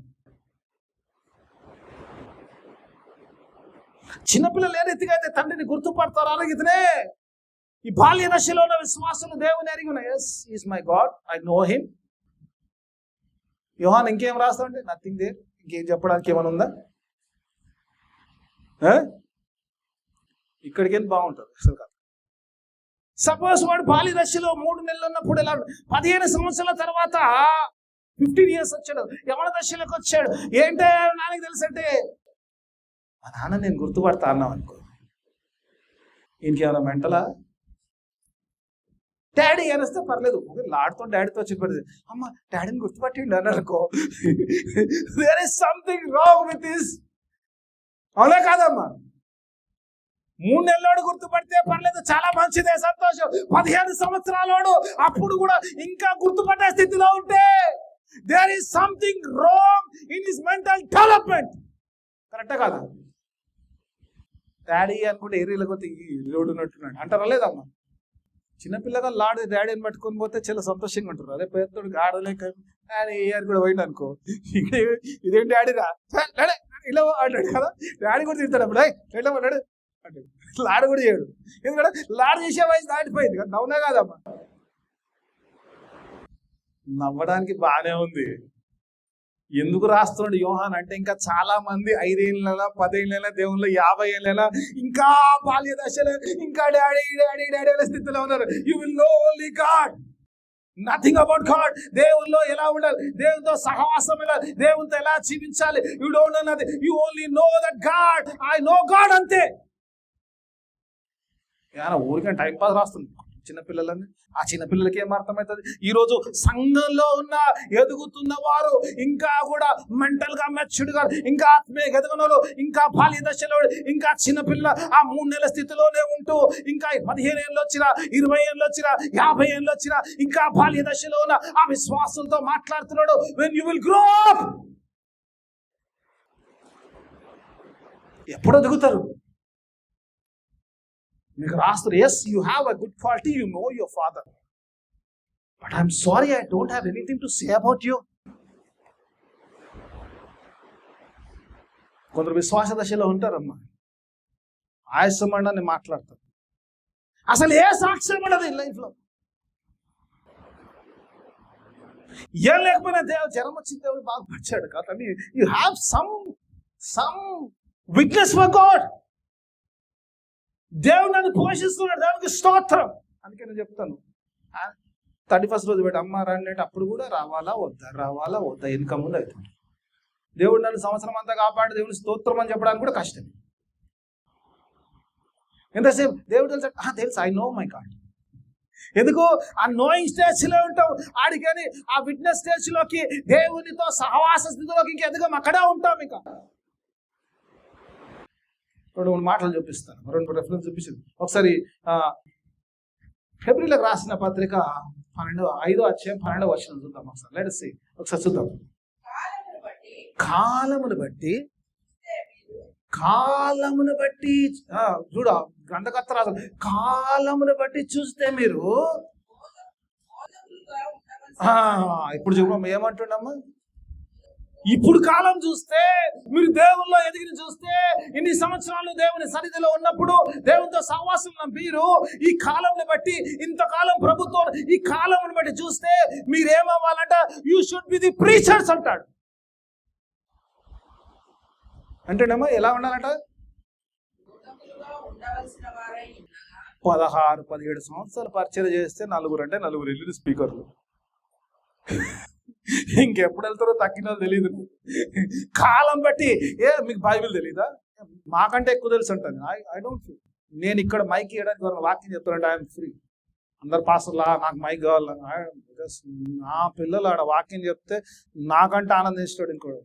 చిన్నపిల్లలు ఏ రీతిగా అయితే తండ్రిని గుర్తుపడతారు, అలాగితేనే ఈ బాల్య దశలో ఉన్న విశ్వాసులు దేవుని అరిగి ఉన్నాయి. Yes is my God, I know him. Yohan ఇంకేం రాస్తాడంటే నథింగ్ దేర్. ఇంకేం చెప్పడానికి ఏమైనా ఉందా? ఇక్కడికి వెళ్ళి బాగుంటుంది అసలు కాదు. సపోజ్ వాడు బాల్య దశలో 3 నెలలు ఉన్నప్పుడు ఎలా 15 సంవత్సరాల తర్వాత 15 years వచ్చాడు, యవన దశలోకి వచ్చాడు. ఏంటో నాన్నకి తెలుసంటే, మా నాన్న నేను గుర్తుపడతా అన్నాం అనుకో, ఇంకేమైనా మెంటలా? డాడీ అనేస్తే పర్లేదు, లాడుతో డాడీతో చెప్పేది, అమ్మ డాడీని గుర్తుపట్టిండు అన్నారనుకో, there is something wrong with this. అవునా కాదమ్మా? 3 నెలలోడు గుర్తుపడితే పర్లేదు, చాలా మంచిదే, సంతోషం. 15 సంవత్సరాలోడు అప్పుడు కూడా ఇంకా గుర్తుపట్టే స్థితిలో ఉంటే there is something wrong in his mental development. కరెక్టా కాదా? డాడీ అనుకుంటే ఏరియాలో కొద్ది లోడు ఉన్నట్టున్నాడు అంటారా లేదమ్మా? చిన్నపిల్లగా లాడు డాడీని పట్టుకొని పోతే చాలా సంతోషంగా ఉంటారు. అదే పేదోడు ఆడలేక డాడీ ఇయర్ కూడా పోయింది అనుకో, ఇదేం డాడీరా డాడీ ఇలా అంటాడు కదా. డాడీ కూడా తిడతాడు అప్పుడు, ఎట్లా పడ్డాడు అంటాడు. లాడు కూడా చేయడు, ఎందుకంటే లాడు చేసే వయసు దాటిపోయింది కదా. నవ్వునా కాదమ్మా? నవ్వడానికి బాగానే ఉంది. ఎందుకు రాస్తున్నాడు యోహాన్ అంటే, ఇంకా చాలా మంది 5 ఏళ్ళ 10 ఏళ్ళ దేవుళ్ళు 50 ఏళ్ళ ఇంకా బాల్య దశలో ఇంకా డాడీ డాడీ డాడీ అనే స్థితిలో ఉన్నారు. You will know only God, nothing about God. దేవుల్లో ఎలా ఉండాలి, దేవునితో సహవాసం ఎలా, దేవునితో ఎలా జీవించాలి, you don't know nothing. You only know that God, I know God, అంతే. ఊరికే టైం పాస్ రాస్తుంది చిన్నపిల్లలని. ఆ చిన్నపిల్లలకి ఏం అర్థమవుతుంది? ఈరోజు సంఘంలో ఉన్న ఎదుగుతున్న వారు ఇంకా కూడా మెంటల్ గా మెచ్యూర్డ్ గా, ఇంకా ఆత్మీయ ఎదగనలో, ఇంకా బాల్య దశలో, ఇంకా చిన్నపిల్ల ఆ 3 నెలల స్థితిలోనే ఉంటూ, ఇంకా 15 ఏళ్ళు వచ్చినా, 20 ఏళ్ళు వచ్చినా, 50 ఏళ్ళు వచ్చినా, ఇంకా బాల్య దశలో ఉన్న ఆ విశ్వాసంతో మాట్లాడుతున్నాడు. when you will grow up, ఎప్పుడు ఎదుగుతారు? మీకు రాస్తారు, yes you have a good quality, you know your father, but I'm sorry I don't have anything to say about you. కొందరు విశ్వాస దశలో ఉంటారమ్మా, ఆయాసం అని మాట్లాడతారు, అసలు ఏ సాక్ష్యం ఉండదు లైఫ్లో. ఏం లేకపోయినా జ్వరం వచ్చింది, దేవుడు బాగుపరిచాడు కదా. You have some witness for God. దేవుడు నన్ను పోషిస్తున్నాడు, దేవునికి స్తోత్రం. అందుకే నేను చెప్తాను, 31st రోజు పెట్టి అమ్మ రండి అప్పుడు కూడా రావాలా వద్దా ఇన్కమ్ ఉంది అవుతుంది. దేవుడు నన్ను సంవత్సరం అంతా కాపాడు, దేవుని స్తోత్రం అని చెప్పడానికి కూడా కష్టం. ఎంతసేపు దేవుడు తెలుసు, ఐ నో మై గాడ్. ఎందుకు? ఆ నోయింగ్ స్టేజ్లో ఉంటాం, ఆడికని ఆ విట్నెస్ స్టేజ్లోకి, దేవునితో సహవాస స్థితిలోకి ఇంకా ఎదుగం, అక్కడే ఉంటాం. ఇంకా 2 మాటలు చూపిస్తాను, 2 రెఫరెన్స్ చూపిస్తుంది. ఒకసారి ఫిబ్రవరికి రాసిన పత్రిక 5వ అధ్యాయం 12వ వచనం చూద్దాం ఒకసారి. లెట్ us see, ఒకసారి చూద్దాం. కాలమును బట్టి చూడ గ్రంథకర్త రాదు, కాలమును బట్టి చూస్తే మీరు ఇప్పుడు చూడమ్మా ఏమంటున్నామ్మా, ఇప్పుడు కాలం చూస్తే, మీరు దేవుల్లో ఎదిగిన చూస్తే, ఇన్ని సంవత్సరాలు దేవుని సన్నిధిలో ఉన్నప్పుడు, దేవునితో సహవాసం ఉన్న మీరు ఈ కాలంని బట్టి, ఇంతకాలం ప్రభుత్వం ఈ కాలం బట్టి చూస్తే మీరేమవ్వాలంట? You should be the preachers అంటాడు. అంటేనేమో ఎలా ఉండాలంట? 16-17 సంవత్సరాలు పరిచయం చేస్తే నలుగురు అంటే నలుగురు వెళ్ళిన స్పీకర్లు. ఇంకెప్పుడు వెళ్తారో తక్కిన తెలియదు. కాలం బట్టి మీకు బైబిల్ తెలీదా? మాకంటే ఎక్కువ తెలుసు అంటాను. I don't feel. నేను ఇక్కడ మైక్ ఇవ్వడానికి వాక్యం చెప్తానంటే ఐఎమ్ ఫ్రీ. అందరు పాస్టర్లా నాకు మైక్ కావాలి. నా పిల్లలు ఆడ వాక్యం చెప్తే నాకంటే ఆనందిస్తాడు ఇంకోడు.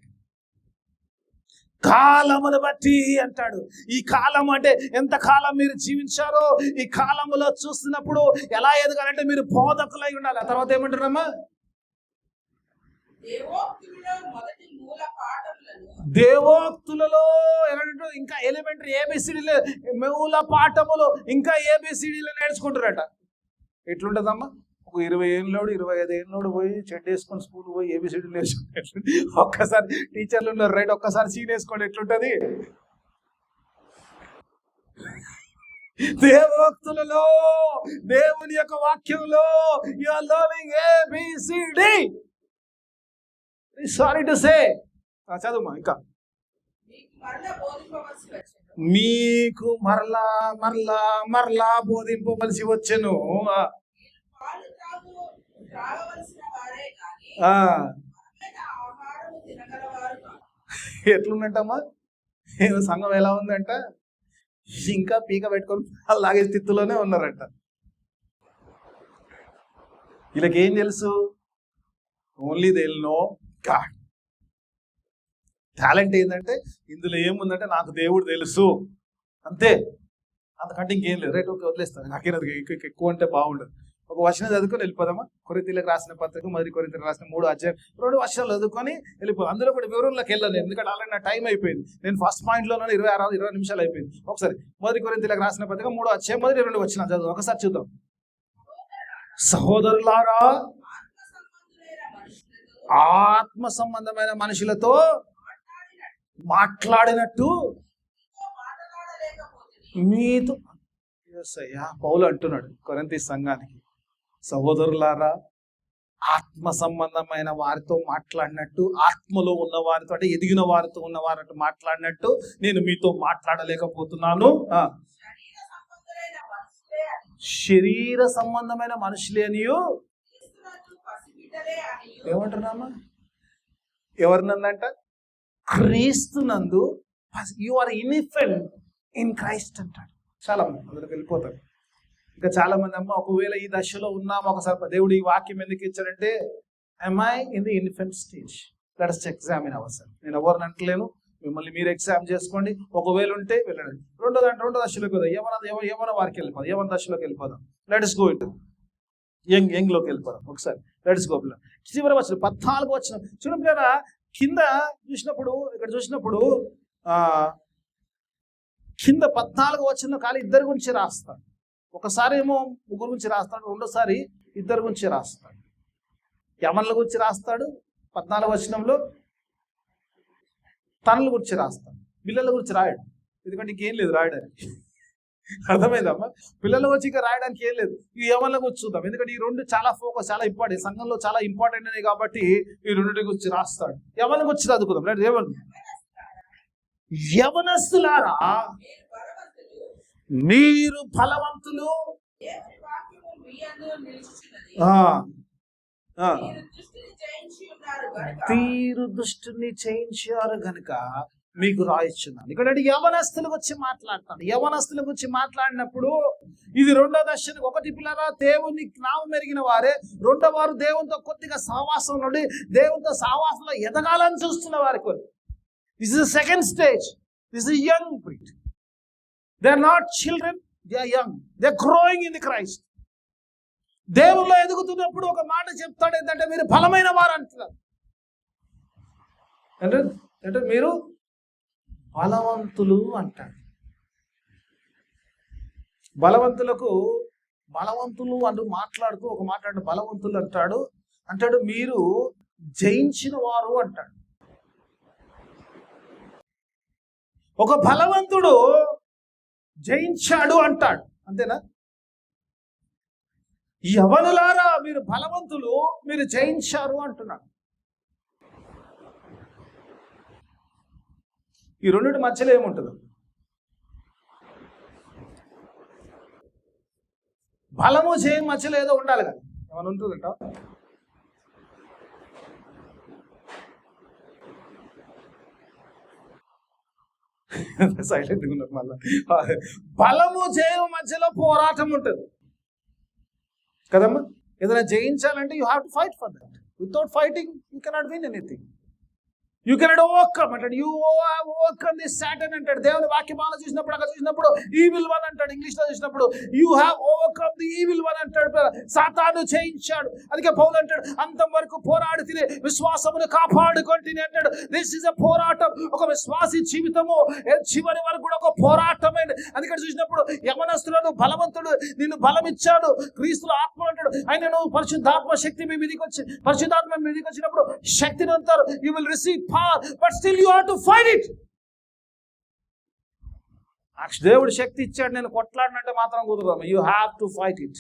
కాలమును బట్టి అంటాడు. ఈ కాలం అంటే ఎంత కాలం మీరు జీవించారో ఈ కాలములో చూస్తున్నప్పుడు ఎలా ఎదగాలంటే మీరు బోధకులై ఉండాలి. ఆ తర్వాత ఏమంటారమ్మా? దేవోక్తులలో ఇంకా ఎలిమెంటరీ ఏబిసిడీలు మూల పాఠములు ఇంకా ఏబిసిడీలు నేర్చుకుంటారట. ఎట్లుంటదమ్మా? ఒక 20 ఏళ్ళోడు 25 ఏళ్ళోడు పోయి చెడ్డ వేసుకొని స్కూల్ పోయి ఏబిసిడీలు నేర్చుకుంటే ఒక్కసారి టీచర్లు ఉన్నారు రైట్, ఒక్కసారి సీన్ వేసుకోండి ఎట్లుంటది? దేవోక్తులలో దేవుని యొక్క వాక్యంలో you are learning ABCD. Sorry to say. చదువుమా ఇంకా. మీకు మరలా మరలా మరలా బోధింపవలసి వచ్చెను. ఎట్లుందంటమ్మా సంఘం? ఎలా ఉందంట? ఇంకా పీక పెట్టుకొని అలాగే స్థితిలోనే ఉన్నారంట. వీళ్ళకి ఏం తెలుసు? Only they will know God. Talent ఏంటంటే ఇందులో ఏముందంటే నాకు దేవుడు తెలుసు అంతే, అంతకంటే ఇంకేం లేదు. రైట్, ఓకే వదిలేస్తాను. నాకేనది ఎక్కువ అంటే బాగుండదు. ఒక వచనం చదువుకొని వెళ్ళిపోదామా? కొరింథీయులకు రాసిన పత్రిక, మొదటి కొరింథీయులకు రాసిన 3వ అధ్యాయం 2 వర్షాలు చదువుకొని వెళ్ళిపోదాం. అందులో కూడా వివరంలోకి వెళ్ళాలి, ఎందుకంటే ఆల్రెడీ నా టైం అయిపోయింది. నేను ఫస్ట్ పాయింట్లోనే 20 నిమిషాలు అయిపోయింది. ఒకసారి మొదటి కొరింథీయులకు రాసిన పత్రిక 3వ అధ్యాయం మొదటి 2 వచనాలు చదువు ఒకసారి చూద్దాం. సహోదరులారా, ఆత్మ సంబంధమైన మనుషులతో మాట్లాడినట్టు మీతో, పౌలు అంటున్నాడు కొరింథీ సంఘానికి, సహోదరులారా ఆత్మ సంబంధమైన వారితో మాట్లాడినట్టు, ఆత్మలో ఉన్న వారితో అంటే ఎదిగిన వారితో ఉన్న వారితో మాట్లాడినట్టు నేను మీతో మాట్లాడలేకపోతున్నాను. శరీర సంబంధమైన మనుషులే అనియో ఏమంటున్నామా? ఎవరినందంట? క్రీస్తునందు you are infant in Christ అంటాడు. చాలా మంది అందులోకి వెళ్ళిపోతారు. ఇంకా చాలా మంది అమ్మ ఒకవేళ ఈ దశలో ఉన్నాము, ఒకసారి దేవుడు ఈ వాక్యం ఎందుకు ఇచ్చాడంటే am I in the infant stage? Let us examine ourselves. నేను ఎవరిని అంటలేను, మిమ్మల్ని మీరు ఎగ్జామ్ చేసుకోండి. ఒకవేళ ఉంటే వెళ్ళండి. రెండో దశలోకి పోదాం. యవన వారికి వెళ్ళిపోదాం, యవన దశలోకి వెళ్ళిపోదాం. లెట్ us go into యంగ్లోకి వెళ్ళిపోదాం. ఒకసారి లెట్ us go. చివరి వచ్చిన 14 వచ్చిన చూడరా కింద చూసినప్పుడు, ఇక్కడ చూసినప్పుడు కింద 14 వచనంలో ఖాళీ ఇద్దరి గురించి రాస్తాడు. ఒకసారి ఏమో ముగ్గురు గురించి రాస్తాడు, రెండోసారి ఇద్దరు గురించి రాస్తాడు. యవనుల గురించి రాస్తాడు 14 వచనంలో, తనుల గురించి రాస్తాడు. పిల్లల గురించి రాయడు, ఎందుకంటే ఇంకేం లేదు రాయడానికి. అర్థమైందమ్మా? పిల్లల గురించి ఇంకా రాయడానికి ఏం లేదు. ఈ యవనుల గురించి చూద్దాం, ఎందుకంటే ఈ రెండు చాలా ఫోకస్, చాలా ఇంపార్టెంట్, సంఘంలో చాలా ఇంపార్టెంట్ అనేది కాబట్టి ఈ రెండింటి గురించి రాస్తాడు. యవనుల గురించి చదువుకుందాం. రైట్, యవనస్తులారా మీరు బలవంతులు, తీరు దృష్టిని చేయించారు గనుక మీకు రాయిస్తున్నాను. ఇక్కడ యవనస్తుల గురించి మాట్లాడతాడు. యవనస్తుల గురించి మాట్లాడినప్పుడు ఇది రెండో దశ. ఒకటి పిల్లరా దేవుని నామం మెరిగిన వారే, రెండో వారు దేవునితో కొద్దిగా సహవాసం నుండి దేవునితో సహవాసంలో ఎదగాలని చూస్తున్న వారి కొరకు. This is the second stage. This is young breed. They are not children, they are young. They are growing in the Christ. దేవుల్లో ఎదుగుతున్నప్పుడు ఒక మాట చెప్తాడు, ఏంటంటే మీరు బలమైన వారు అంటున్నారు. అంటే మీరు బలవంతులు అంటాడు. బలవంతులు అంటూ మాట్లాడుతూ ఒక మాట బలవంతులు అంటాడు మీరు జయించిన వారు అంటాడు. ఒక బలవంతుడు జయించాడు అంటాడు, అంతేనా? యవనులారా మీరు బలవంతులు, మీరు జయించారు అంటున్నాడు. ఈ రెండింటి మధ్యలో ఏముంటుంది? బలము జయం మధ్యలో ఏదో ఉండాలి కదా, ఏమైనా ఉంటుందంట. సైలెంట్గా ఉన్నారు మళ్ళీ. బలము జయం మధ్యలో పోరాటం ఉంటుంది కదమ్మా. ఏదైనా జయించాలంటే you have to fight for that. Without fighting you cannot win anything. You cannot overcome అంటాడు. యూ ఓవర్కమ్ దిస్ సాటన్ అంటాడు. దేవుని వాక్యమాల చూసినప్పుడు, అక్కడ చూసినప్పుడు ఈవిల్ వన్ అంటాడు. ఇంగ్లీష్ లో చూసినప్పుడు you have overcome the evil one అంటాడు. సాతాను జయించాడు. అందుకే పౌలు అంటాడు, అంతం వరకు పోరాడి తినే విశ్వాసమును కాపాడుకొంటిని అంటాడు. దిస్ ఇస్ ఎ పోరాటం. ఒక విశ్వాసి జీవితము చివరి వరకు కూడా ఒక పోరాటమైంది. అందుకని చూసినప్పుడు యవనస్తులను బలవంతుడు నిన్ను బలం ఇచ్చాడు, క్రీస్తుల ఆత్మ అంటాడు. ఆయన నువ్వు పరిశుద్ధాత్మ శక్తి మీ మీదికి వచ్చి, పరిశుద్ధాత్మ మీ మీదికి వచ్చినప్పుడు శక్తిని అంటారు. You will receive power, but still you have to fight it. దేవుడు శక్తి ఇచ్చాడు, నేను కొట్లాడినంటే మాత్రం కుదరదు. You have to fight it.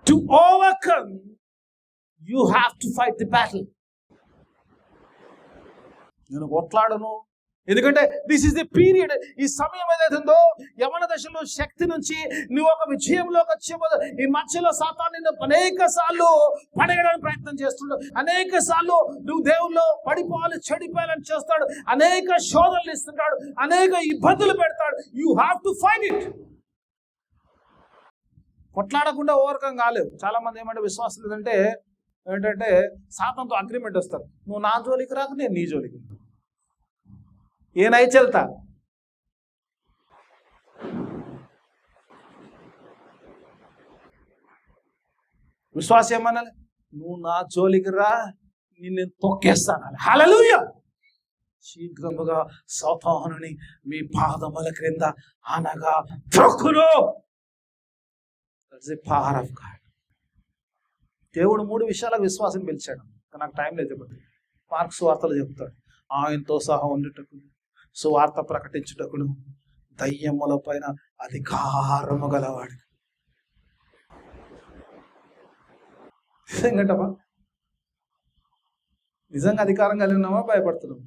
To overcome, you have to fight the battle. నేను కొట్లాడను, ఎందుకంటే దిస్ ఇస్ ది పీరియడ్. ఈ సమయం ఏదైతుందో యవన దశలో శక్తి నుంచి నువ్వు ఒక విజయంలోకి వచ్చేపోదు. ఈ మధ్యలో సాతాను నిన్ను అనేక సార్లు పడేయడానికి ప్రయత్నం చేస్తున్నాడు. అనేక సార్లు నువ్వు దేవుల్లో పడిపోవాలి, చెడిపోవాలని చేస్తాడు. అనేక శోధనలు ఇస్తుంటాడు, అనేక ఇబ్బందులు పెడతాడు. You have to fight it. కొట్లాడకుండా ఓవర్కమ్ కాలేవు. చాలా మంది ఏమంటే విశ్వాసం లేదంటే ఏంటంటే సాతానుతో అగ్రిమెంట్ వస్తారు. నువ్వు నా జోలికి రాకు, నేను నీ జోలికి. ఏ నై చల్తా. విశ్వాసం ఏమనాలి, నువ్వు నా జోలికి రా, నిన్ను తొక్కేస్తాను. హల్లెలూయా. శీఘ్రముగా సాతానుని మీ పాదముల క్రింద అనగా త్రొక్కును. That's the power of God. దేవుడు 3 విషయాలకు విశ్వాసం పిలిచాడు. నాకు టైం లేదు చెప్పండి. మార్క్స్ వార్తలు చెప్తాడు, ఆయనతో సహా ఉండేటప్పుడు, సువార్త ప్రకటించుటకును, దయ్యముల పైన అధికారము గలవాడు. నిజంగా నిజంగా అధికారం కలిగినామా భయపడుతున్నాం?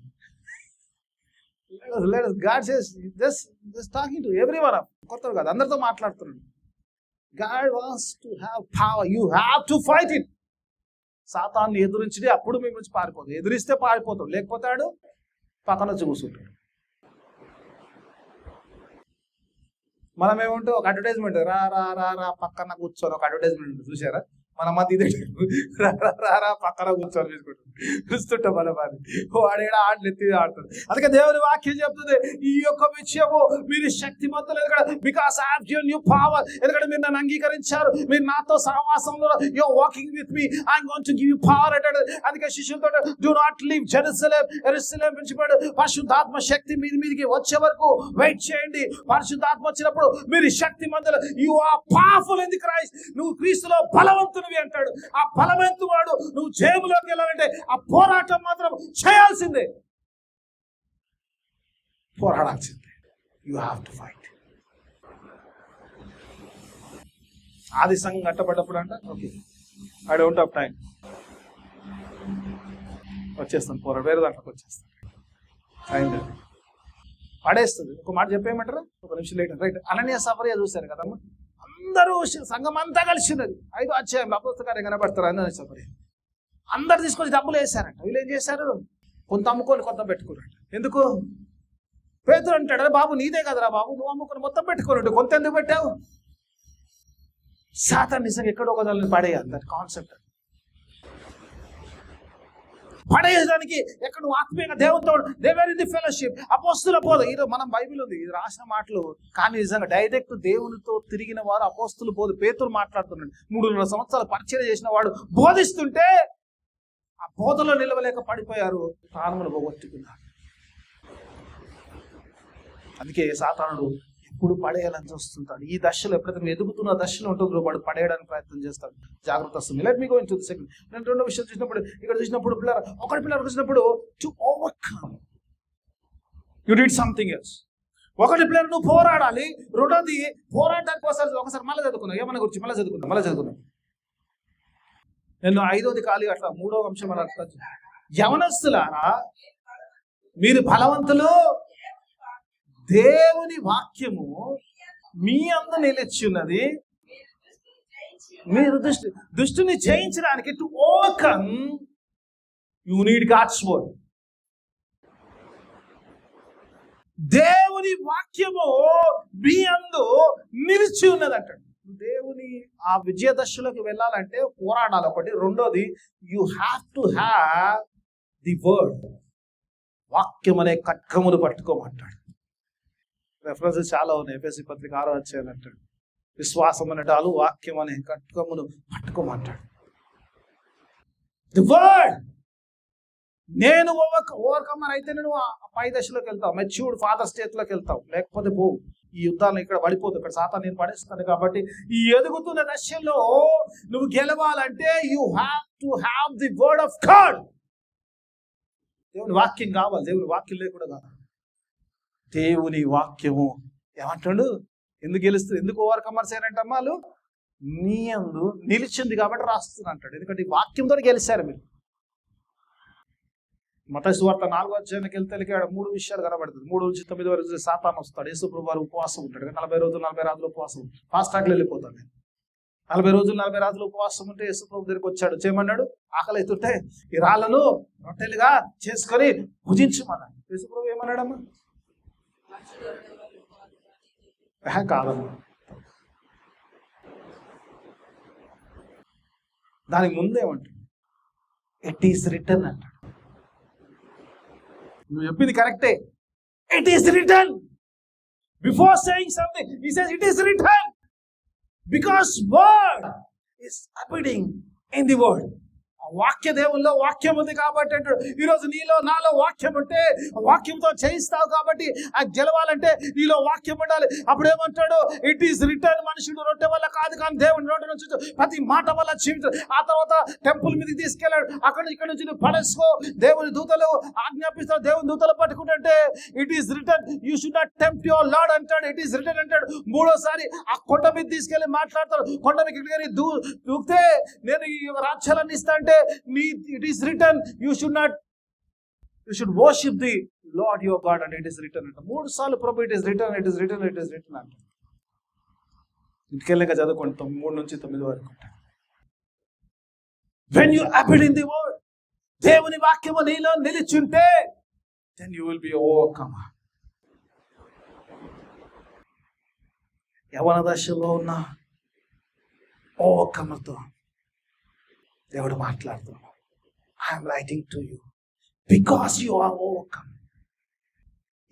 God says just talking to everyone. కొత్తలు కాదు, అందరితో మాట్లాడుతున్నాడు. God wants to have power. You have to fight it. సాతాన్ని ఎదురించి అప్పుడు మీ నుంచి పారిపోదు. ఎదురిస్తే పారిపోతాడు, లేకపోతే ఆడు పక్కన వచ్చి కూర్చుంటాడు. మనం ఏమంటే ఒక అడ్వర్టైజ్మెంట్, రా రా రా రా పక్కన కూర్చొని ఒక అడ్వర్టైజ్మెంట్ చూసారా? మన మధ్య ఇదే రా పక్కన కూర్చొని చూసుకుంటాం, చూస్తుంటాం. మన వారి వాడేడా ఆటలు ఎత్తి ఆడుతుంది. అందుకే దేవుని వాక్యం చెప్తుంది, ఈ యొక్క విషయము మీరు శక్తిమంతులు. ఎందుకంటే because I have given you power. ఎందుకంటే మీరు నన్ను అంగీకరించారు, మీరు నాతో సహవాసంలో you are walking with me, I am going to give you power అంటాడు. అందుకే శిష్యులతో డు నాట్ లీవ్ జెరూసలేం విడిచిపెట్టు. పరిశుద్ధాత్మ శక్తి మీదికి వచ్చే వరకు వెయిట్ చేయండి. పరిశుద్ధాత్మ వచ్చినప్పుడు మీరు శక్తిమంతులు. You are powerful in the Christ. నువ్వు క్రీస్తులో బలవంతునివి అంటాడు. ఆ బలవంతు వాడు నువ్వు జయములోకి వెళ్ళాలంటే ఆ పోరాటం మాత్రం చేయాల్సిందే, పోరాడాల్సిందే. You have to fight. ఆది సంఘం కట్టబడ్డప్పుడు అంట, okay I don't have time, వచ్చేస్తాను పోరాడు, వేరే దాంట్లోకి వచ్చేస్తాను. అయింది పడేస్తుంది. ఒక మాట చెప్పేయమంటారా? ఒక నిమిషం లేట్. రైట్, అననీయ సఫరియా చూశారు కదమ్మా. అందరూ సంఘం అంతా కలిసినది. 5వ అధ్యాయంలో అపోస్తలుల కార్యం కనబడతారు. అననీయ సఫరియా అందరు తీసుకొని డబ్బులు వేశారంట. వీళ్ళు ఏం చేశారు? కొంత అమ్ముకొని కొంత పెట్టుకున్నారంట. ఎందుకు? పేతురు అంటాడు, బాబు నీదే కదరా బాబు, నువ్వు అమ్ముకొని మొత్తం పెట్టుకోనండి, కొంత ఎందుకు పెట్టావు? సాతాను నిజంగా ఎక్కడో ఒక దాన్ని పడేయాలి. దట్ కాన్సెప్ట్ పడేయడానికి ఎక్కడ నువ్వు ఆత్మీయంగా దేవునితో దేవర్ ఇన్ ది ఫెలోషిప్. అపోస్తుల బోధ, ఈరోజు మనం బైబిల్ ఉంది, ఇది రాసిన మాటలు కానీ నిజంగా డైరెక్ట్ దేవునితో తిరిగిన వారు అపోస్తుల బోధ. పేతురు మాట్లాడుతున్నాడు, 3.5 సంవత్సరాలు పరిచయం చేసిన వాడు బోధిస్తుంటే ఆ బోధలో నిలవలేక పడిపోయారు, ప్రాణములు పోగొట్టుకున్నారు. అందుకే సాతానుడు ఎప్పుడు పడేయాలని చూస్తుంటాడు. ఈ దశలో ఎప్పుడైతే ఎదుగుతున్న దశలో ఉంటుందో వాడు పడేయడానికి ప్రయత్నం చేస్తాడు. జాగ్రత్త వస్తుంది. Let me go into the second. నేను రెండో విషయం చూసినప్పుడు, ఇక్కడ చూసినప్పుడు పిల్లలు చూసినప్పుడు to overcome you need something else. ఒకటి పిల్లలు నువ్వు పోరాడాలి. రెండోది పోరాటానికి ఒకసారి మళ్ళీ చదువుకున్నావు. ఏమన్నా గురించి మళ్ళీ చదువుకున్నావు. నేను 5వది ఖాళీ అట్లా 3వ అంశం అలా యవనస్తులారా మీరు బలవంతులు, దేవుని వాక్యము మీ అందు నిలిచి ఉన్నది. మీరు దుష్టుని జయించడానికి to overcome you need God's word. దేవుని వాక్యము మీ అందు నిలిచి ఉన్నది అంటాడు. దేవుని ఆ విజయదశలోకి వెళ్ళాలంటే పోరాడాలి ఒకటి. రెండోది you have to have the word. వాక్యం అనే ఖడ్గమును పట్టుకోమంటాడు. రెఫరెన్సెస్ చాలా ఉన్నాయి. ఎఫెసీ పత్రిక 6వ అధ్యాయం అంటాడు విశ్వాసం అనటాలు వాక్యం అనే ఖడ్గమును పట్టుకోమంటాడు. The word. నేను ఓవర్కమర్ అయితే నేను పై దశలోకి వెళ్తావు, మెచ్యూర్డ్ ఫాదర్ స్టేజ్లోకి వెళ్తావు. లేకపోతే పోవు. ఈ యుద్ధాలను ఇక్కడ పడిపోదు. ఇక్కడ సాతాను నేను పడేస్తాను. కాబట్టి ఈ ఎదుగుతున్న దశలో నువ్వు గెలవాలంటే you have to have the word of God. దేవుని వాక్యం కావాలి. దేవుని వాక్యం లేకుండా కాదు. దేవుని వాక్యము ఏమంటాడు? ఎందుకు గెలుస్తుంది? ఎందుకు ఓవర్కమర్స్ అయినంటమ్మా? వాళ్ళు నీ అందు నిలిచింది కాబట్టి రాస్తుంది అంటాడు. ఎందుకంటే ఈ వాక్యంతో గెలిచారు మీరు. మత్తయి సువార్త 4వ అధ్యాయానికి వెళ్తే 3 విషయాలు కనబడుతుంది. 3 నుంచి 9 వరకు సాతాను వస్తాడు. యేసు ప్రభువు వారు ఉపవాసం ఉంటాడు. 40 రోజులు 40 రాత్రులు ఉపవాసం. ఫాస్ట్ ట్రాక్లో వెళ్ళిపోతాడు. 40 రోజులు 40 రాత్రులు ఉపవాసం ఉంటే యేసు ప్రభు దగ్గరికి వచ్చాడు. చేయమన్నాడు? ఆకలి అవుతుంటే ఈ రాళ్లను రొట్టెలుగా చేసుకొని భుజించమన్నాడు. యేసు ప్రభు ఏమన్నాడమ్మా? కాదమ్మా. దానికి ముందేమంటాడు? ఇట్ ఈస్ రిటర్న్ అంటాడు. నువ్వు చెప్పింది కరెక్టే. It is return. Before saying something he says it is return. Because word is abiding in the word. వాక్య దేవుల్లో వాక్యం ఉంది కాబట్టి అంటాడు. ఈరోజు నీలో నాలో వాక్యం ఉంటే వాక్యంతో చేయిస్తావు కాబట్టి ఆ గెలవాలంటే నీలో వాక్యం ఉండాలి. అప్పుడు ఏమంటాడు? It is return. మనుషుడు రొట్టె వల్ల కాదు కానీ దేవుని నోటి నుంచి ప్రతి మాట వల్ల జీవితం. ఆ తర్వాత టెంపుల్ మీదకి తీసుకెళ్ళాడు. ఇక్కడ నుంచి నువ్వు పడేసుకో. దేవుని దూతలు ఆజ్ఞాపిస్తాడు. దేవుని దూతలు పట్టుకుంటే it is return. You should not tempt your lord అంటాడు. ఇట్ ఈస్ రిటర్న్ అంటాడు. 3వసారి ఆ కొండ మీద తీసుకెళ్ళి మాట్లాడతాడు. కొండ మీద దూకితే నేను ఈ రాజ్యాలన్నీ ఇస్తా అంటే it is written you should worship the Lord your God and it is written అంట. 3 సార్లు ప్రభు it is written అంట. ఇంటికెళ్ళక చదువుకోండి 3 నుంచి 9 వరకు. when you abide in the word, దేవుని వాక్యము నీలో నిలిచుంటే then you will be overcomer. యవన దశలో ఉన్న ఓవర్కమర్తో దేవుడు మాట్లాడుతున్నాడు. I'm writing to you because you are overcome.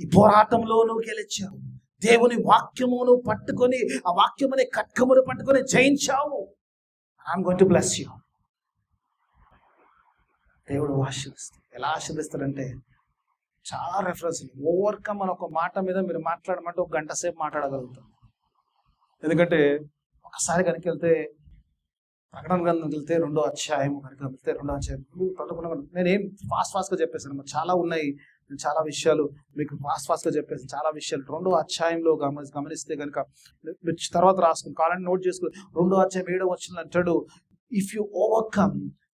ఈ పోరాటంలో నువ్వు గెలిచావు. దేవుని వాక్యమును పట్టుకొని ఆ వాక్యముని ఖడ్గమును పట్టుకొని జయించావు. I'm going to bless you. దేవుడు ఆశీర్వదిస్తాడు. ఎలా ఆశీర్వదిస్తాడంటే చాలా రెఫరెన్స్. ఓవర్కమ్ అని ఒక మాట మీద మీరు మాట్లాడమంటే 1 గంట సేపు మాట్లాడగలుగుతాం. ఎందుకంటే ఒకసారి కనుక వెళ్తే ప్రకటన గ్రంథంకి వెళ్తే 2వ అధ్యాయం కనుక వెళ్తే 2వ అధ్యాయం నేనేం ఫాస్ట్గా చెప్పేసాను. చాలా ఉన్నాయి. చాలా విషయాలు మీకు ఫాస్ట్గా చెప్పేసి చాలా విషయాలు 2వ అధ్యాయంలో గమనిస్తే కనుక తర్వాత రాసుకుని కావాలని నోట్ చేసుకుని 2వ అధ్యాయం 7వ వచనం అంటాడు, if you overcome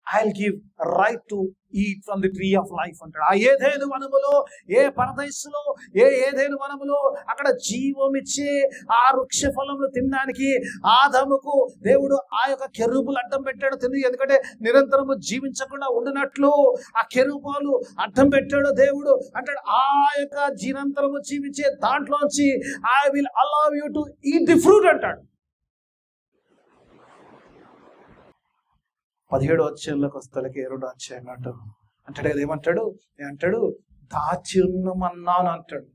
I'll give right to eat from the tree of life అంటాడు. ఆ ఏదైనా వనములో, ఏ పరదేశంలో, ఏదైనా వనములో అక్కడ జీవమిచ్చే ఆ వృక్ష ఫలములు తినడానికి ఆదాముకు దేవుడు ఆ యొక్క కెరూబులు అడ్డం పెట్టాడు. ఎందుకంటే నిరంతరము జీవించకుండా ఉండినట్లు ఆ కెరూబులు అడ్డం పెట్టాడు దేవుడు. అంటాడు ఆ యొక్క నిరంతరము జీవించే దాంట్లోంచి I will allow you to eat the fruit అంటాడు. 17వ అధ్యాయంలోకి వస్తలకి 2వ అధ్యాయం అంటాడు కదా. ఏమంటాడు? దాచి ఉన్న మన్నాను అంటాడు.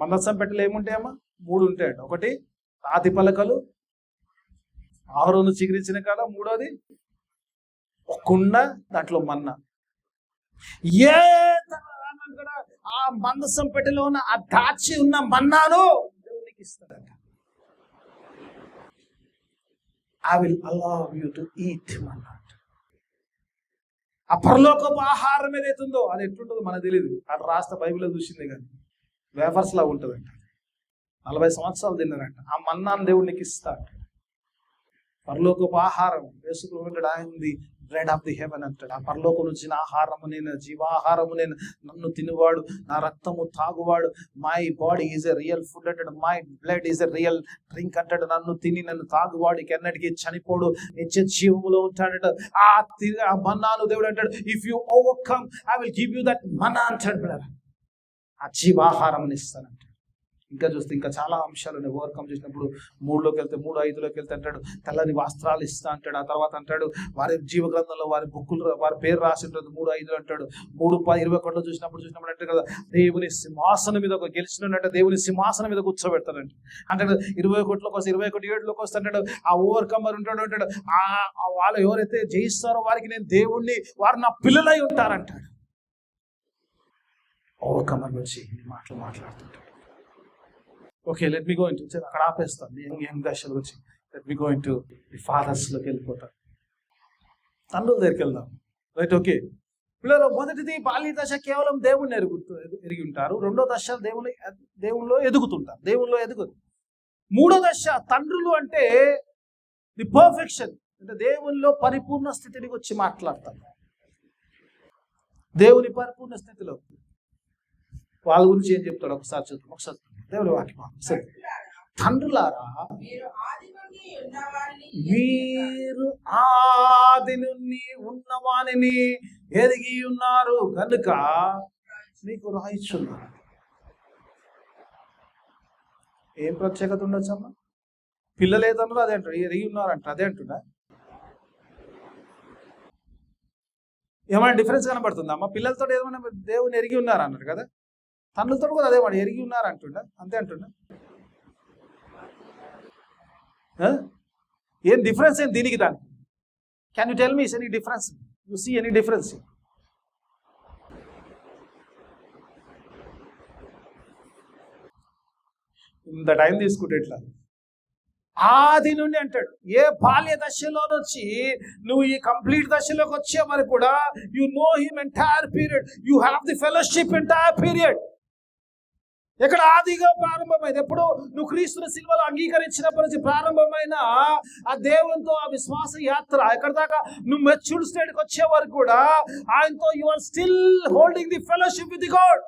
మందసం పెట్టెలు ఏముంటాయమ్మా? 3 ఉంటాయంట. ఒకటి రాతి పలకలు, ఆరోను చిగురించిన కాడ, 3వది ఒక కుండ, దాంట్లో మన్నా. ఆ మందసం పెట్టెలో ఉన్న ఆ దాచి ఉన్న మన్నాను దేవునికి ఇస్తాడట. I will allow you to eat అన్నాడు. ఆ పరలోకపు ఆహారం ఏదైతుందో అది ఎట్లుంటుందో మనకు తెలియదు. అక్కడ రాష్ట్ర బైబిల్లో చూసింది కానీ వేఫర్స్ లాగా ఉంటుందంట. 40 సంవత్సరాలు తిన్నారంట. ఆ మన్నాను దేవుడికి ఇస్తాడు. పరలోకపు ఆహారం వేసుకుంటాడు. ఆయనది బ్రెడ్ ఆఫ్ ది హెవెన్ అంటాడు. ఆ పరలోకం నుంచి ఆహారము నేను, జీవాహారము నేను, నన్ను తినువాడు, నా రక్తము తాగువాడు, my body is a real food అంటాడు, my blood is a real drink అంటాడు. నన్ను తిని నన్ను తాగువాడికి ఎన్నటికీ చనిపోడు, నిత్య జీవములో ఉంటాడట. ఆ మన్నాను దేవుడు అంటాడు, if you overcome I will give you that manna అంటాడు. ఆ జీవాహారం ఇస్తానంటాడు. ఇంకా చూస్తే ఇంకా చాలా అంశాలు ఓవర్కమ్ చేసినప్పుడు 3లోకి వెళ్తే 3:5లోకి వెళ్తే అంటాడు, తెల్లని వస్త్రాలు ఇస్తా అంటాడు. ఆ తర్వాత అంటాడు, వారి జీవ గ్రంథంలో వారి బుక్కులు వారి పేరు రాసి ఉంటుంది 3:5 అంటాడు. 3:21 చూసినప్పుడు అంటే కదా, దేవుని సింహాసనం మీద ఒక గెలిచినట్టు దేవుని సింహాసనం మీద కూర్చోబెడతాడంట. అంటాడు 21లోకి వస్తే 21:7లోకి వస్తే అంటాడు, ఆ ఓవర్కమర్ ఉంటాడు అంటాడు, వాళ్ళు ఎవరైతే జయిస్తారో వారికి నేను దేవుణ్ణి, వారు నా పిల్లలై ఉంటారంటాడు. ఓవర్కమర్ వచ్చి మాటలు మాట్లాడుతుంటాడు. Okay, let me go into, అక్కడ ఆపేస్తాను యంగ్ దశలు వచ్చి. Let me go into the ఫాదర్స్లోకి వెళ్ళిపోతాను. తండ్రుల దగ్గరికి వెళ్దాం. రైట్, ఓకే పిల్లలు. మొదటిది బాల్య దశ కేవలం దేవుణ్ణి ఎరిగి ఉంటారు. రెండో దశ దేవుల్లో ఎదుగుతుంటారు, దేవుల్లో ఎదుగుతారు. మూడో దశ తండ్రులు అంటే ది పర్ఫెక్షన్, అంటే దేవునిలో పరిపూర్ణ స్థితిని వచ్చి మాట్లాడతారు. దేవుని పరిపూర్ణ స్థితిలో వాళ్ళ గురించి ఏం చెప్తాడు ఒకసారి చూద్దాం. ఒకసారి దేవుని వాక్యం, సరే. తండ్రులారా, మీరు ఆది నుండి ఉన్నవానిని ఎరిగి ఉన్నారు కనుక మీకు రాయిచున్నారు. ఏం ప్రత్యేకత ఉండొచ్చమ్మా? పిల్లలు ఏదన్నా అదే అంటారు, ఎరిగి ఉన్నారంట అదే అంటున్నా. ఏమైనా డిఫరెన్స్ కనబడుతుందా అమ్మా? పిల్లలతో ఏమైనా దేవుని ఎరిగి ఉన్నారు అన్నారు కదా, తండ్రులతో కూడా అదే వాడు ఎరిగి ఉన్నారు అంటుండ, అంతే అంటుండ. ఏం డిఫరెన్స్ ఏం దీనికి దానికి? Can you tell me any difference? You see any difference? ఇంత టైం తీసుకుంటే ఎట్లా? ఆది నుండి అంటాడు. ఏ బాల్య దశలో నుంచి నువ్వు ఈ కంప్లీట్ దశలోకి వచ్చే వరకు కూడా you know him entire period, you have the fellowship entire period. ఎక్కడ ఆదిగా ప్రారంభమైంది, ఎప్పుడు నువ్వు క్రీస్తుని సిలువలో అంగీకరించినప్పటి నుంచి ప్రారంభమైన ఆ దేవునితో ఆ విశ్వాస యాత్ర, ఎక్కడ దాకా నువ్వు మెచ్యూర్డ్ స్టేట్కి వచ్చే వరకు కూడా ఆయనతో you are still holding the fellowship with God.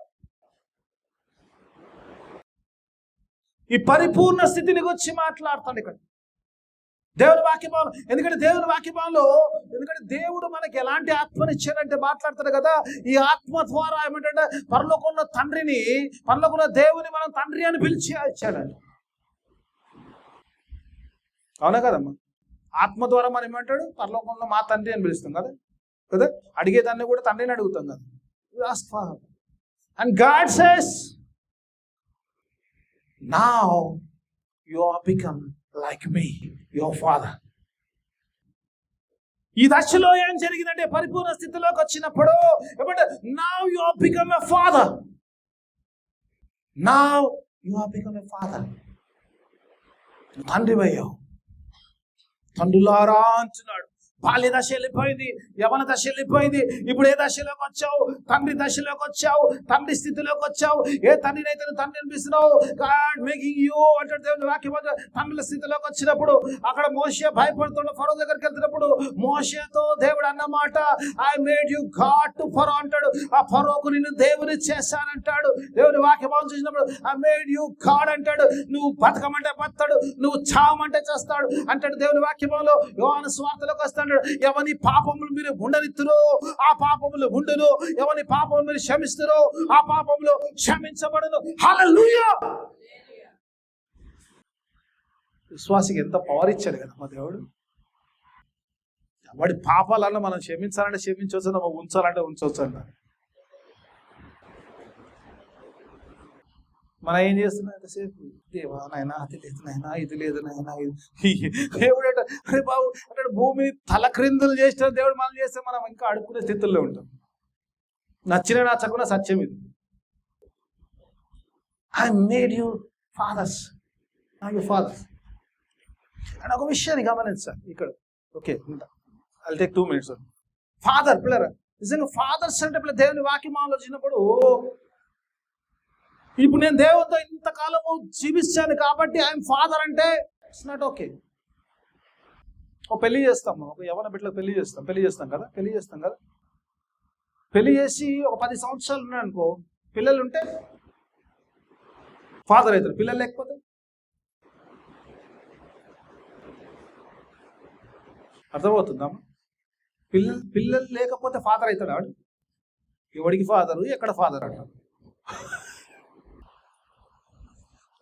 ఈ పరిపూర్ణ స్థితిని గురించి మాట్లాడతాడు ఇక్కడ దేవుని వాక్యభావం. ఎందుకంటే దేవుని వాక్యభావంలో, ఎందుకంటే దేవుడు మనకి ఎలాంటి ఆత్మనిచ్చాడంటే మాట్లాడతాడు కదా, ఈ ఆత్మ ద్వారా ఏమంటే పరలోకంలో తండ్రిని, పరలోకంలో దేవుని మనం తండ్రి అని పిలిచి ఇచ్చాడంట. అవునా కదమ్మా? ఆత్మ ద్వారా మనం ఏమంటాడు, పరలోకంలో మా తండ్రి అని పిలుస్తాం కదా, కదా అడిగేదాన్ని కూడా తండ్రిని అడుగుతాం కదా. And God says, now you are become like me, your father. ఈ దశలో ఏం జరిగిందంటే పరిపూర్ణ స్థితిలోకి వచ్చినప్పుడు ఏమంటే now you have become a father, now you have become a father. తండ్రి అయ్యావు. తండ్రులారా అంటున్నాడు. బాల్య దశ వెళ్ళిపోయింది, యవన దశ వెళ్ళిపోయింది, ఇప్పుడు ఏ దశలోకి వచ్చావు? తండ్రి దశలోకి వచ్చావు, తండ్రి స్థితిలోకి వచ్చావు. ఏ తండ్రిని అయితే నువ్వు తండ్రి అనిపిస్తున్నావు, గాడ్ మేకింగ్ యూ అంటే దేవుని వాక్యం. తండ్రి స్థితిలోకి వచ్చినప్పుడు అక్కడ మోషే భయపడుతున్న ఫరో దగ్గరికి వెళ్తున్నప్పుడు మోషేతో దేవుడు అన్నమాట, I made you God to Pharaoh అంటాడు. ఆ ఫరోకు నిన్ను దేవుని చేశానంటాడు. దేవుని వాక్యం చూసినప్పుడు ఐ మేడ్ యూ గాడ్ అంటాడు. నువ్వు బతకమంటే బతాడు, నువ్వు చావమంటే చేస్తాడు అంటాడు. దేవుని వాక్యంలో యోహాను సువార్తలోకి వస్తాడు, ఎవని పాపములు మీరు ఉండనిత్తురో ఆ పాపములు ఉండును, ఎవని పాపములు మీరు క్షమిస్తురో ఆ పాపములు క్షమించబడును. హల్లెలూయా! విశ్వాసికి ఎంత పవర్ ఇచ్చాడు కదా మా దేవుడు. వాడి పాపాలన్నా మనం క్షమించాలంటే క్షమించవచ్చు, మనం ఉంచాలంటే ఉంచవచ్చు అన్న. మనం ఏం చేస్తున్నాం ఎంతసేపు, దేవా నాయనా అది లేదు నాయనా, ఇది లేదు నాయనా. దేవుడు అంటే అరే బాబు అంటే భూమిని తలక్రిందులు చేసిన దేవుడు మనం చేస్తే మనం ఇంకా అడుక్కునే స్థితుల్లో ఉంటాం. నచ్చిన నచ్చకుండా సత్యం ఇది. I made you fathers, you fathers. And ఒక విషయాన్ని గమనించాలి ఇక్కడ. Okay, I'll take 2 minutes. Father పిల్లరా, నిజంగా ఫాదర్స్ అంటే పిల్లలు దేవుని వాక్యం ఆలోచించినప్పుడు, ఇప్పుడు నేను దేవునితో ఇంతకాలము జీవిస్తాను కాబట్టి ఐఎమ్ ఫాదర్ అంటే ఇట్స్ నాట్ ఓకే. ఒక పెళ్లి చేస్తాము, ఒక యవ్వన బిడ్డలకు పెళ్లి చేస్తాం కదా. పెళ్లి చేసి ఒక 10 సంవత్సరాలు ఉన్నాయి అనుకో, పిల్లలు ఉంటే ఫాదర్ అవుతారు, పిల్లలు లేకపోతే అర్థమవుతుందా? పిల్లలు లేకపోతే ఫాదర్ అవుతాడు వాడు. ఎవడికి ఫాదరు, ఎక్కడ ఫాదర్ అంటారు.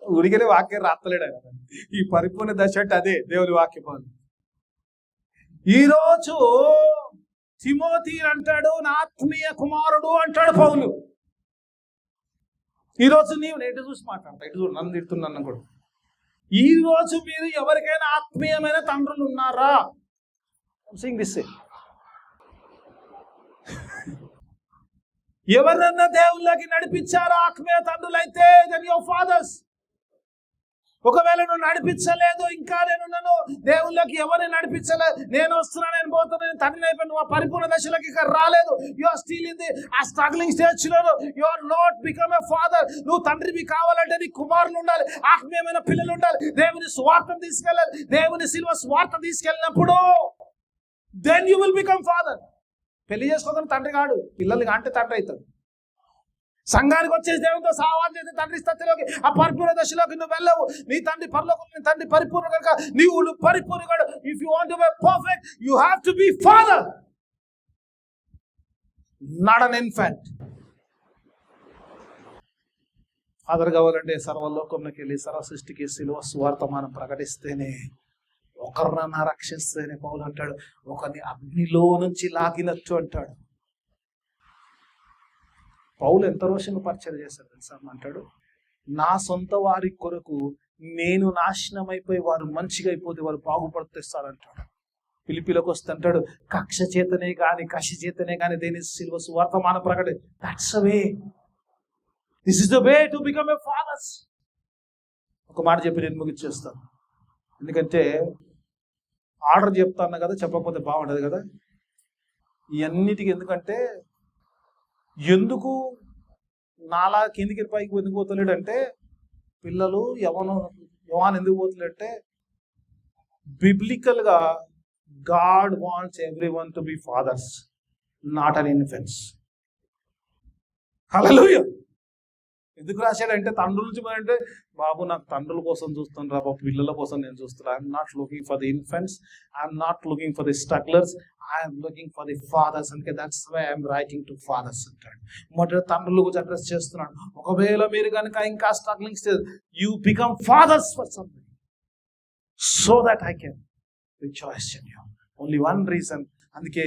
ఉడికనే వాక్యం రాత్తలేడు ఆయన. ఈ పరిపూర్ణ దశ అంటే అదే దేవుని వాక్యం. ఈరోజు తిమోతి అంటాడు నా ఆత్మీయ కుమారుడు అంటాడు పౌలు. ఈరోజు నేను ఎటు చూసి మాట్లాడతా, ఎటు చూడు నన్ను తిడుతున్నాను కూడా. ఈరోజు మీరు ఎవరికైనా ఆత్మీయమైన తండ్రులు ఉన్నారా? ఎవరన్నా దేవుళ్ళకి నడిపించారా ఆత్మీయ తండ్రులైతే? Then your father's. ఒకవేళ నువ్వు నడిపించలేదు, ఇంకా నన్ను దేవుళ్ళకి ఎవరిని నడిపించలేదు, నేను వస్తున్నా, నేను పోతున్నా, నేను తండ్రిని అయిపోయి, నువ్వు ఆ పరిపూర్ణ దశలోకి ఇక్కడ రాలేదు, you are still in the uh struggling stage లో, you are not become a father. నువ్వు తండ్రివి కావాలంటే నీ కుమారులు ఉండాలి, ఆత్మీయమైన పిల్లలు ఉండాలి, దేవుని స్వార్థం తీసుకెళ్ళాలి. దేవుని శిలువ స్వార్థం తీసుకెళ్ళినప్పుడు then you will become father. పెళ్లి చేసుకోవడం తండ్రి కాడు, పిల్లలు అంటే తండ్రి అవుతాడు. సంఘానికి వచ్చేసి దేవునితో సహవాసం చేసి తండ్రి స్థితిలోకి, ఆ పరిపూర్ణ దశలోకి నువ్వు వెళ్ళవు. నీ తండ్రి పరలోకం, నీ తండ్రి పరిపూర్ణ కనుక నీవు పరిపూర్ణ. If you want to be perfect, you have to be father, not an infant. Father కావాలంటే సర్వలోకంలోకి వెళ్ళి సర్వ సృష్టికి శిలువ సువార్తమానం ప్రకటిస్తేనే, ఒకరినన్నా రక్షిస్తేనే. పౌలు అంటాడు ఒకరిని అగ్నిలో నుంచి లాగినట్టు అంటాడు. పౌలు ఎంత రోషంగా పరిచయం చేశాడు తెలుసా? అంటాడు నా సొంత వారి కొరకు నేను నాశనం అయిపోయి వారు మంచిగా అయిపోతే వారు బాగుపడుతారంటాడు. పిలిపిలోకి వస్తే అంటాడు కక్ష చేతనే కానీ కషి చేతనే కానీ దేని శిలువ సువార్తమాన ప్రకటన. That's the way, this is the way to become a fathers. ఒక మాట చెప్పి నేను ముగిచ్చేస్తాను, ఎందుకంటే ఆర్డర్ చెప్తాను కదా, చెప్పకపోతే బాగుండదు కదా. ఇవన్నిటికీ ఎందుకంటే, ఎందుకు నాలా కిందికి పైకి ఎందుకు పోతలేడు అంటే, పిల్లలు యవాన్ ఎందుకు పోతలేడంటే, బిబ్లికల్గా God wants everyone to be fathers, not an infants. Hallelujah. ఎందుకు రాశాడంటే తండ్రుల నుంచి అంటే, బాబు నాకు తండ్రుల కోసం చూస్తున్నా, బాబు పిల్లల కోసం నేను చూస్తున్నా. I'm not looking for the infants, I'm not looking for the strugglers, I'm looking for the fathers. అంటే that's why I'm writing to fathers అంటాడు. మొదటి తండ్రుల గురించి అడ్రస్ చేస్తున్నాడు. ఒకవేళ మీరు కనుక ఇంకా struggling stage, you become fathers for something so that I can rejoice in you. Only one reason. అందుకే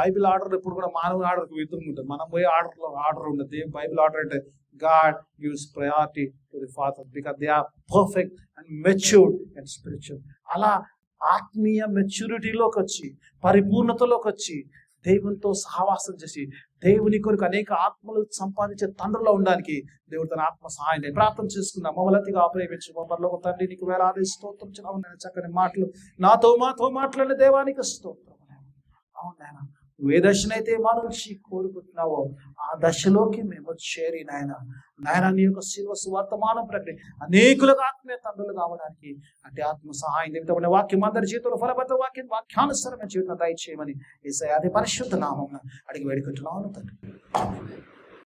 బైబిల్ ఆర్డర్ ఎప్పుడు కూడా మానవ ఆర్డర్కి వ్యతిరేకంగా ఉంటుంది. మనం పోయే ఆర్డర్ ఉండదు. బైబిల్ ఆర్డర్ అంటే God gives priority to the father because they are perfect and matured and spiritual. అలా ఆత్మీయ మెచ్యూరిటీలోకి వచ్చి, పరిపూర్ణతలోకి వచ్చి, దేవునితో సహవాసం చేసి, దేవుని కొరకు అనేక ఆత్మలు సంపాదించే తండ్రిలో ఉండడానికి దేవుడు తన ఆత్మ సహాయం ప్రార్థన చేసుకున్నాం. మమ్మల్నిగా ప్రేమించు మమ్మల్ని ఒక తండ్రి నీకు వేలాది స్తోత్రం. చక్కని మాటలు మాతో మాట్లాడిన దేవానికి స్తోత్రం. అవును నాయన, నువ్వు ఏ దశనైతే మా నుంచి కోరుకుంటున్నావో ఆ దశలోకి మేము చేరి నాయన నీ యొక్క శిలువ సువార్తమానం ప్రకటి అనేకులకు ఆత్మీయ తండ్రులు కావడానికి అంటే ఆత్మ సహాయం నిమిత్తమైన వాక్యం అందరి జీవితంలో ఫలబద్ధ వాక్యానుసరమైన జీవితం దయచేయమని యేసయ్య అతి పరిశుద్ధ నామమున అడిగి వేడుకుంటున్నాను తండ్రి.